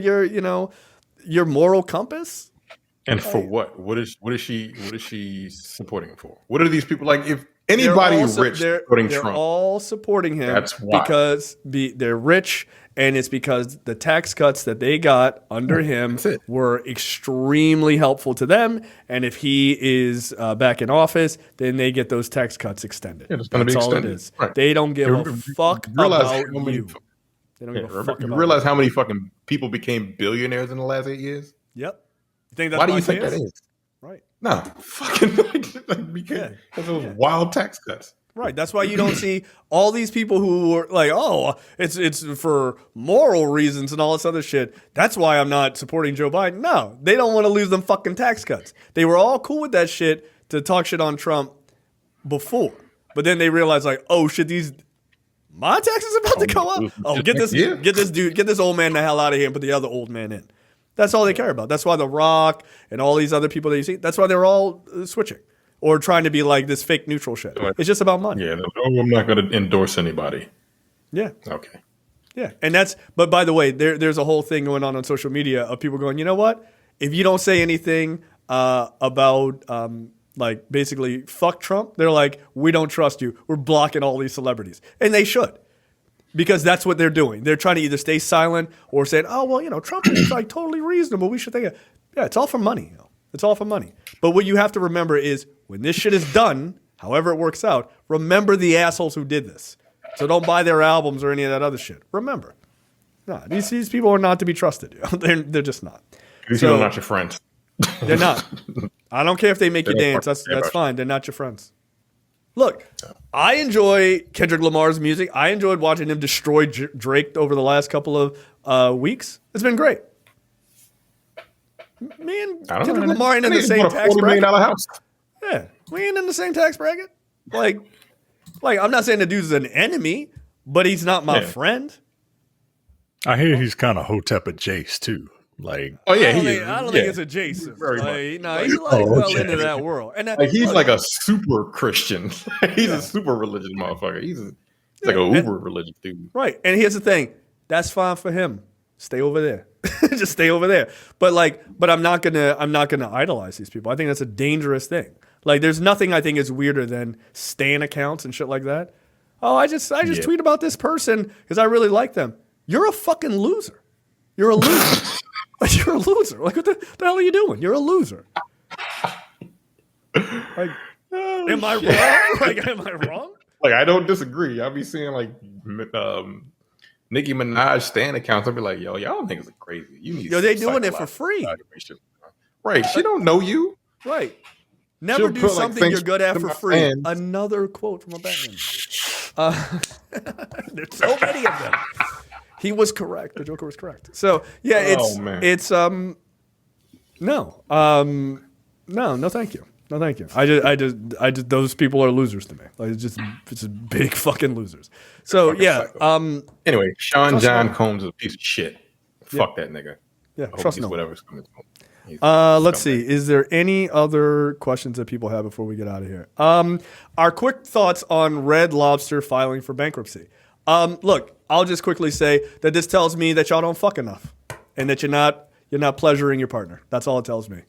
S1: your moral compass.
S3: And for what? What is she supporting him for? What are these people like? If anybody rich supporting
S1: they're
S3: Trump,
S1: all supporting him.
S3: That's why.
S1: Because they're rich, and it's because the tax cuts that they got under him were extremely helpful to them. And if he is back in office, then they get those tax cuts extended.
S3: Yeah, it's gonna be
S1: That's all it
S3: extended.
S1: is.
S3: Right.
S1: They don't give a fuck about you. They don't give a fuck
S3: You
S1: about
S3: realize how many fucking people became billionaires in the last 8 years?
S1: Yep. You think that's
S3: Why do you think that is?
S1: Right.
S3: No, fucking because of those wild tax cuts.
S1: Right. That's why you don't see all these people who are like, oh, it's for moral reasons and all this other shit. That's why I'm not supporting Joe Biden. No, they don't want to lose them fucking tax cuts. They were all cool with that shit to talk shit on Trump before. But then they realized like, oh shit, my taxes about to go up. Oh, get this old man the hell out of here and put the other old man in. That's all they care about. That's why The Rock and all these other people that you see, that's why they're all switching or trying to be like this fake neutral shit. It's just about money.
S3: Yeah, no, I'm not going to endorse anybody.
S1: Yeah.
S3: Okay.
S1: Yeah. But by the way, there's a whole thing going on social media of people going, you know what? If you don't say anything about like basically fuck Trump, they're like, we don't trust you. We're blocking all these celebrities. And they should. Because that's what they're doing. They're trying to either stay silent or say, oh, well, Trump is like totally reasonable. We should think of, yeah, it's all for money. It's all for money. But what you have to remember is when this shit is done, however it works out, remember the assholes who did this. So don't buy their albums or any of that other shit. Remember. No, these people are not to be trusted. They're just not.
S3: These people are not your friends.
S1: They're not. I don't care if they make you dance. That's fine. They're not your friends. Look, I enjoy Kendrick Lamar's music. I enjoyed watching him destroy Drake over the last couple of weeks. It's been great. Me and Kendrick Lamar ain't in the same tax bracket. $40 million house. Yeah, we ain't in the same tax bracket. Like I'm not saying the dude's an enemy, but he's not my friend.
S2: I hear he's kind of Hotep adjacent too. Like,
S3: oh yeah,
S1: I don't think it's adjacent. He's well into that world, and
S3: he's like a super Christian. He's a super religious motherfucker. He's like a uber religious dude.
S1: Right, and here's the thing: that's fine for him. Stay over there, just stay over there. But I'm not gonna idolize these people. I think that's a dangerous thing. Like, there's nothing I think is weirder than Stan accounts and shit like that. Oh, I just tweet about this person because I really like them. You're a fucking loser. You're a loser. You're a loser. Like, what the hell are you doing? You're a loser. Like, am I wrong? Like, am I wrong?
S3: Like, I don't disagree. I'll be seeing like Nicki Minaj Stan accounts. I'll be like, yo, y'all niggas are crazy. You need.
S1: Yo, they doing it for free.
S3: Right? She don't know you.
S1: Right. Never do something you're good at for free. Fans. Another quote from a Batman. There's so many of them. He was correct. The Joker was correct. So yeah, it's no, thank you. No, thank you. I just those people are losers to me. Like, it's just big fucking losers. So yeah.
S3: Anyway, Sean John Combs is a piece of shit. Fuck that nigga.
S1: Yeah, trust no.
S3: Whatever's coming to him.
S1: Let's see. Is there any other questions that people have before we get out of here? Our quick thoughts on Red Lobster filing for bankruptcy. Look, I'll just quickly say that this tells me that y'all don't fuck enough. and that you're not pleasuring your partner. That's all it tells me.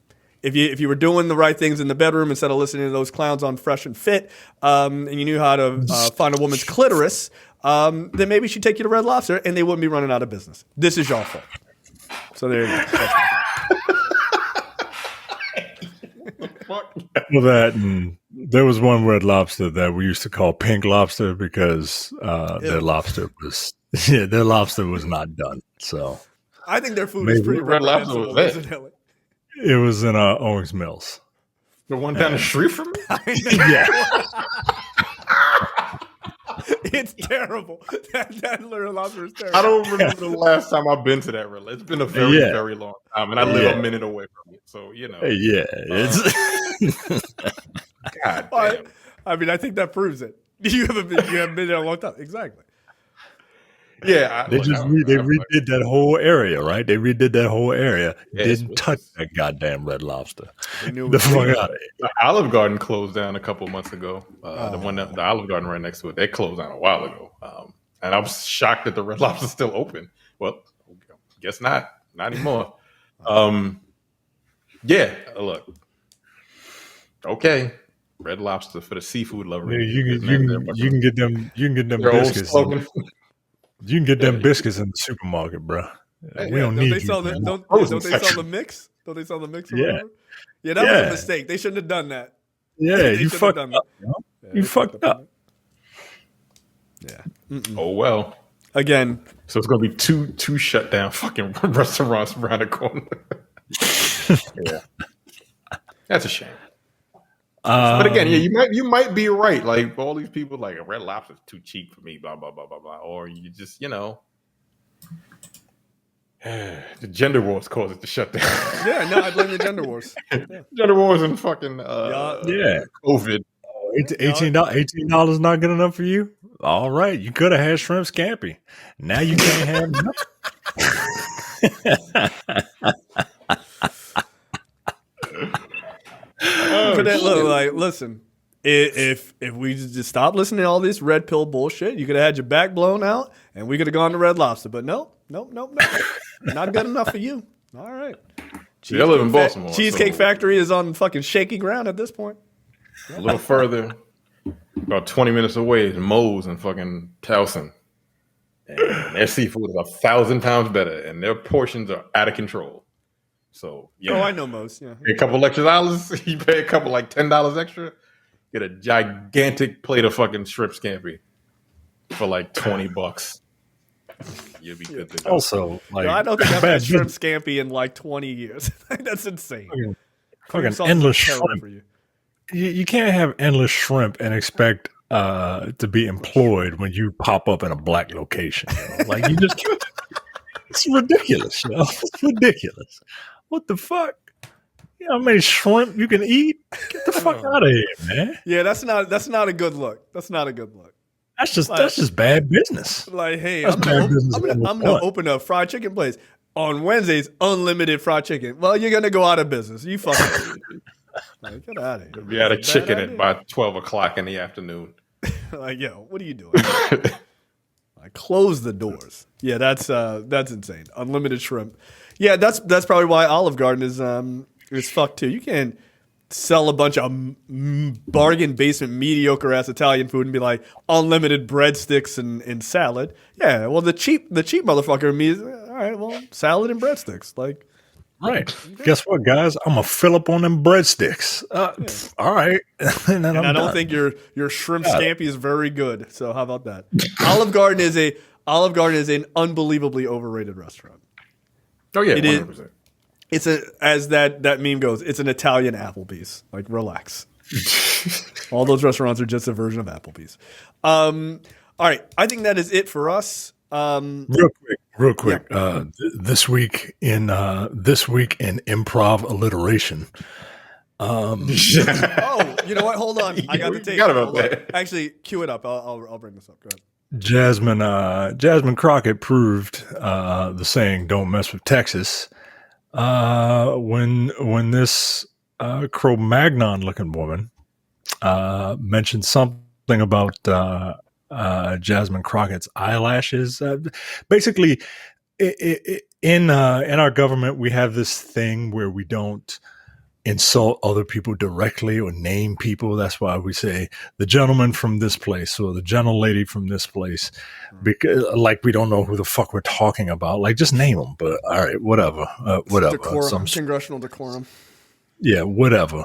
S1: If you were doing the right things in the bedroom instead of listening to those clowns on Fresh and Fit, and you knew how to find a woman's clitoris, then maybe she'd take you to Red Lobster and they wouldn't be running out of business. This is y'all fault. So there you go.
S2: Well, that and there was one Red Lobster that we used to call Pink Lobster because their lobster was not done. So
S1: I think their food is pretty
S3: Red Lobster was
S1: reprehensible.
S2: it was in Owings Mills.
S3: The one down the street from me?
S2: Yeah.
S1: It's terrible. That Red Lobster is terrible.
S3: I don't remember the last time I've been to that Red Lobster. It's been a very, very long time, and I live a minute away from it. So,
S2: Yeah. It's
S3: God damn.
S1: I mean, I think that proves it. You haven't been there a long time. Exactly.
S3: Yeah.
S2: They redid that whole area, right? They redid that whole area. Didn't touch that goddamn Red Lobster. The fuck out of it.
S3: The Olive Garden closed down a couple months ago. The Olive Garden right next to it, they closed down a while ago. And I was shocked that the Red Lobster's still open. Well, guess not. Not anymore. Look. Okay. Red Lobster for the seafood lover.
S2: Yeah, you can get them biscuits. You can get them biscuits in the supermarket, bro. We don't need
S1: they sell
S2: you.
S1: don't they sell the mix? Don't they sell the mix? Yeah, that was a mistake. They shouldn't have done that.
S2: Yeah, you fucked up. You fucked up.
S1: Yeah.
S3: Oh well.
S1: Again,
S3: so it's gonna be two shut down fucking restaurants around the corner. Yeah, that's a shame. But again, you might be right. Like all these people, like a Red Lobster is too cheap for me. Blah blah blah blah blah. Or you just the gender wars caused it to shut down.
S1: Yeah, no, I blame the gender wars. Yeah.
S3: Gender wars and fucking COVID.
S2: $18 not good enough for you? All right, you could have had shrimp scampi. Now you can't have
S1: listen. If we just stop listening to all this red pill bullshit, you could have had your back blown out, and we could have gone to Red Lobster. But nope, not good enough for you. All right,
S3: I live in Baltimore.
S1: Cheesecake Factory is on fucking shaky ground at this point.
S3: A little further, about 20 minutes away, is Moe's in fucking Towson. And their seafood is 1,000 times better, and their portions are out of control. So,
S1: I know Moe's. Yeah.
S3: Pay a couple extra dollars. You pay a couple like $10 extra. Get a gigantic plate of fucking shrimp scampi for like $20. You'll be good to go.
S2: Also,
S1: I don't think I've had shrimp scampi in like 20 years. That's insane.
S2: Fucking endless shrimp. For you. You can't have endless shrimp and expect to be employed when you pop up in a black location. Like you just can't. It's ridiculous. It's ridiculous. What the fuck? You know how many shrimp you can eat? Get the fuck out of here, man.
S1: Yeah, that's not a good look. That's not a good look.
S2: That's just bad business.
S1: Like, hey, I'm gonna open a fried chicken place on Wednesdays, unlimited fried chicken. Well, you're gonna go out of business. You fucking like, get out of here.
S3: You'll be out of chicken by 12 o'clock in the afternoon.
S1: Like, yo, what are you doing? I close the doors. Yeah, that's insane. Unlimited shrimp. Yeah, that's probably why Olive Garden is fucked too. You can't sell a bunch of bargain basement mediocre ass Italian food and be like unlimited breadsticks and salad. Yeah, well the cheap motherfucker me is all right. Well, salad and breadsticks, like.
S2: Right. Guess what, guys? I'm gonna fill up on them breadsticks. All right. and
S1: I don't think your shrimp scampi is very good. So how about that? Olive Garden is an unbelievably overrated restaurant.
S3: Oh yeah, 100%.
S1: It is. It's as that meme goes. It's an Italian Applebee's. Like, relax. All those restaurants are just a version of Applebee's. All right, I think that is it for us.
S2: Real quick. Yeah. This week in improv alliteration.
S1: Oh, you know what? Hold on. I got the tape.
S3: About that.
S1: Actually, cue it up. I'll bring this up. Go ahead.
S2: Jasmine Crockett proved the saying "Don't mess with Texas." When this Cro-Magnon looking woman mentioned something about Jasmine Crockett's eyelashes. Basically, in our government, we have this thing where we don't insult other people directly or name people. That's why we say the gentleman from this place or the gentlelady from this place, because like we don't know who the fuck we're talking about. Like just name them. But all right, whatever.
S1: Decorum, congressional decorum.
S2: Yeah, whatever.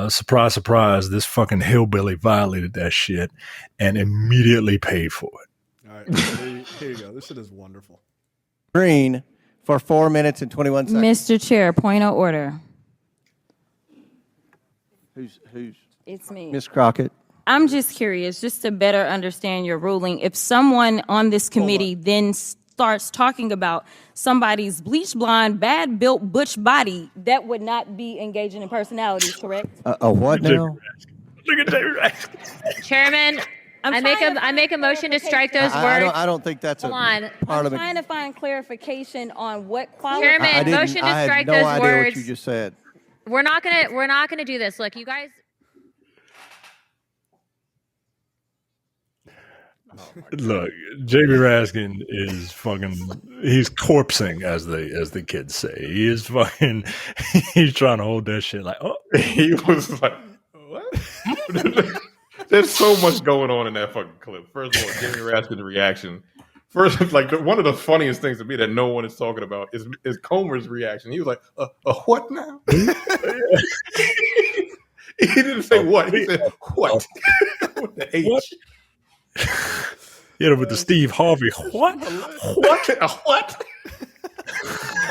S2: Surprise, surprise. This fucking hillbilly violated that shit and immediately paid for it.
S1: All right, here you go. This shit is wonderful.
S5: Green. For 4 minutes and 21 seconds.
S6: Mr. Chair, point of order.
S5: Who's?
S6: It's me.
S5: Ms. Crockett.
S6: I'm just curious, just to better understand your ruling. If someone on this committee then starts talking about somebody's bleach blonde, bad built butch body, that would not be engaging in personalities, correct?
S5: A what now?
S2: Look at David.
S7: Chairman, I make a motion to strike those words.
S5: I don't think that's
S7: Hold
S5: a
S7: on.
S5: part of
S6: I'm
S5: it.
S6: trying to find clarification on what quality.
S7: Chairman, motion to
S5: I
S7: strike
S5: had no
S7: those
S5: idea
S7: words.
S5: what you just said.
S7: We're not gonna do this. Look, you guys.
S2: Look, JB Raskin is fucking. He's corpsing, as the kids say. He is fucking. He's trying to hold that shit like. Oh,
S3: He was like, what? There's so much going on in that fucking clip. First of all, Jamie Raskin's reaction. First, like one of the funniest things to me that no one is talking about is Comer's reaction. He was like, what now? He didn't say what. He said, what? With the H.
S2: What? Hit him with the Steve Harvey. What?
S3: What? What?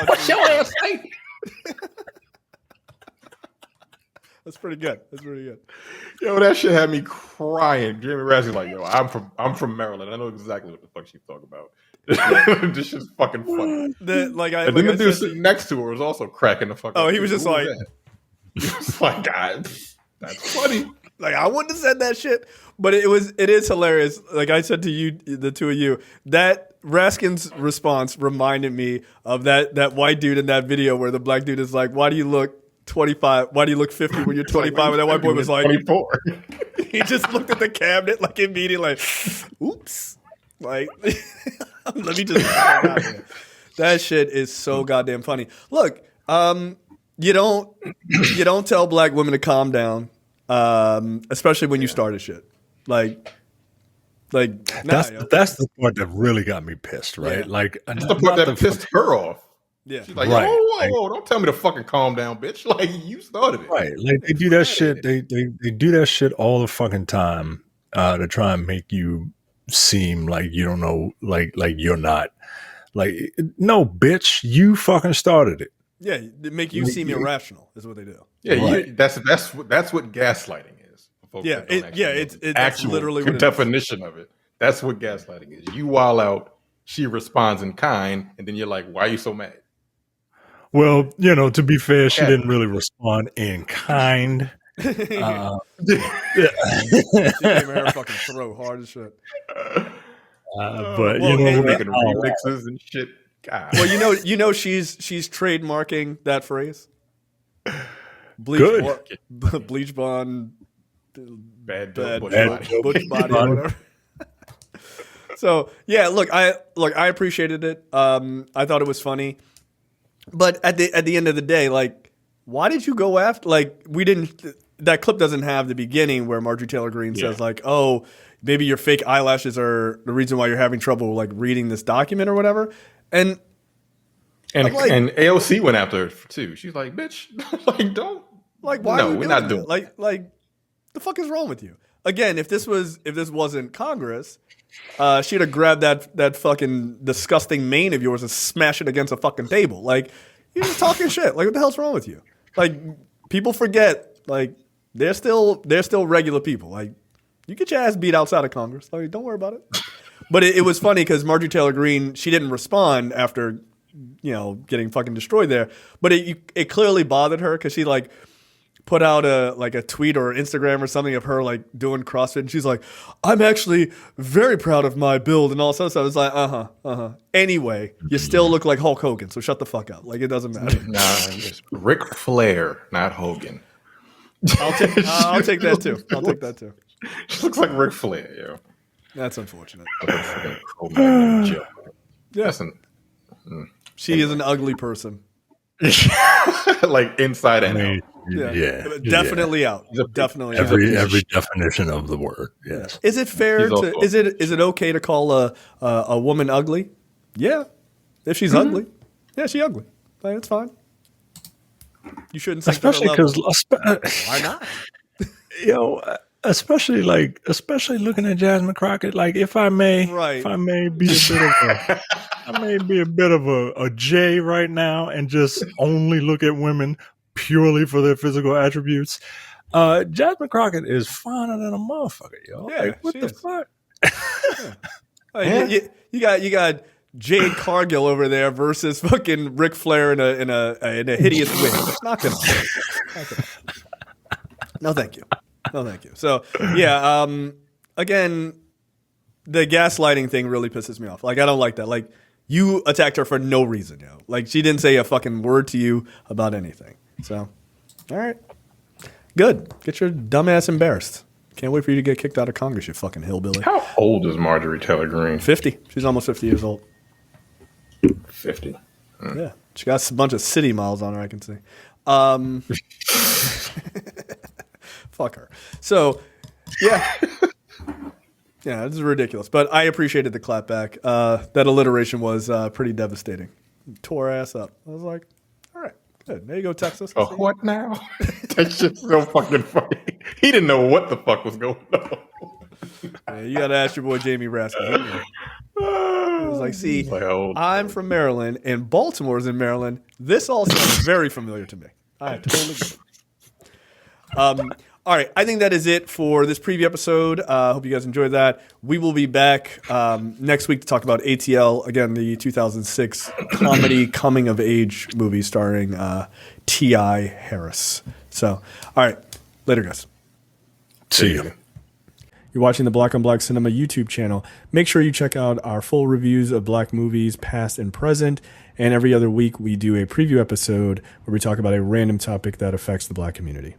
S3: What's your ass say?
S1: That's pretty good.
S3: Yo, that shit had me crying. Jamie Raskin's like, yo, I'm from Maryland. I know exactly what the fuck she's talking about. This shit's fucking funny. And then the dude sitting next to her was also cracking the fuck up.
S1: Oh, he was just like,
S3: he was like, God, that's funny.
S1: Like I wouldn't have said that shit, but it is hilarious. Like I said to you, the two of you, that Raskin's response reminded me of that white dude in that video where the black dude is like, "Why do you look 25? Why do you look 50 when you're 25?" And that white boy was like,
S3: 24.
S1: He just looked at the cabinet like immediately, like, "Oops!" Like, let me just. That shit is so goddamn funny. Look, you don't tell black women to calm down. Especially when you started shit, like
S2: that's the part that really got me pissed, right?
S1: Yeah.
S2: Like
S3: That's the part that pissed her off.
S1: Yeah,
S3: She's like,
S2: Right.
S3: whoa, don't tell me to fucking calm down, bitch. Like you started it,
S2: right. Like they do that shit. They do that shit all the fucking time to try and make you seem like you don't know, like you're not. Like no, bitch, you fucking started it.
S1: yeah. They make you seem irrational is what they do.
S3: Yeah,
S2: Right.
S3: that's what gaslighting is. Folks
S1: Yeah,
S3: that don't actually know
S1: it's
S3: the actual
S1: literally what it is.
S3: definition of it. That's what gaslighting is. You wild out, she responds in kind, and then you're like, "Why are you so mad?"
S2: Well, to be fair, she
S3: Yeah.
S2: didn't really respond in kind.
S1: She gave her fucking throw hard as shit.
S2: But
S1: well, hey,
S3: Making remixes and shit. God.
S1: Well, she's trademarking that phrase. Bleach,
S2: Good.
S1: Bleach blonde,
S3: Bad
S1: bad
S3: Butch
S2: bad
S3: body.
S1: butch body or whatever. So yeah, look, I appreciated it. I thought it was funny, but at the end of the day, like, why did you go after? Like, we didn't. That clip doesn't have the beginning where Marjorie Taylor Greene says like, "Oh, maybe your fake eyelashes are the reason why you're having trouble like reading this document or whatever." And like-
S3: and AOC went after her too. She's like, "Bitch, like don't
S1: like, why?
S3: No,
S1: are you
S3: we're not
S1: doing
S3: doing
S1: that? Like, the fuck is wrong with you? Again, if this wasn't Congress, she'd have grabbed that fucking disgusting mane of yours and smashed it against a fucking table. Like, you're just talking shit. Like, what the hell's wrong with you? Like, people forget. Like, they're still regular people. Like, you get your ass beat outside of Congress. Like, don't worry about it. But it was funny because Marjorie Taylor Greene, she didn't respond after, getting fucking destroyed there. But it clearly bothered her because she like put out a tweet or Instagram or something of her like doing CrossFit, and she's like, "I'm actually very proud of my build," and all sorts of stuff. It's like, Anyway, you still look like Hulk Hogan, so shut the fuck up. Like, it doesn't matter.
S3: Nah, it's Ric Flair, not Hogan.
S1: I'll take that too. I'll take that too.
S3: She looks like Ric Flair, yo.
S1: That's unfortunate.
S3: Yeah.
S1: She is an ugly person.
S3: Like inside and out.
S1: Yeah. Definitely out. Definitely out.
S2: Every definition of the word. Yes.
S1: Is it fair to is it okay to call a woman ugly? Yeah. If she's ugly. Yeah, she's ugly. Like, it's fine. You shouldn't say
S2: especially because
S1: why not?
S2: Especially looking at Jasmine Crockett, like if I may be a bit of a J right now and just only look at women purely for their physical attributes. Jasmine Crockett is finer than a motherfucker, yo.
S1: Yeah,
S2: like, what the fuck?
S1: You got Jade Cargill over there versus fucking Ric Flair in a hideous wig. Not gonna. No, thank you. So yeah, again, the gaslighting thing really pisses me off. Like, I don't like that. Like, you attacked her for no reason, yo. Like, she didn't say a fucking word to you about anything. So, all right, good. Get your dumb ass embarrassed. Can't wait for you to get kicked out of Congress, you fucking hillbilly.
S3: How old is Marjorie Taylor Greene?
S1: 50. She's almost 50 years old.
S3: 50.
S1: Yeah, she got a bunch of city miles on her, I can see. Fuck her. So, yeah. Yeah, this is ridiculous. But I appreciated the clapback. That alliteration was pretty devastating. Tore her ass up. I was like, all right, good. There you go, Texas.
S3: Oh, what now? That's just so fucking funny. He didn't know what the fuck was going on.
S1: Yeah, you got to ask your boy Jamie Raskin. He was like, see, I'm from Maryland, and Baltimore's in Maryland. This all sounds very familiar to me. I totally get it. All right, I think that is it for this preview episode. Hope you guys enjoyed that. We will be back next week to talk about ATL, again, the 2006 comedy coming-of-age movie starring T.I. Harris. So, all right, later, guys.
S2: See you.
S1: You're watching the Black on Black Cinema YouTube channel. Make sure you check out our full reviews of black movies, past and present. And every other week, we do a preview episode where we talk about a random topic that affects the black community.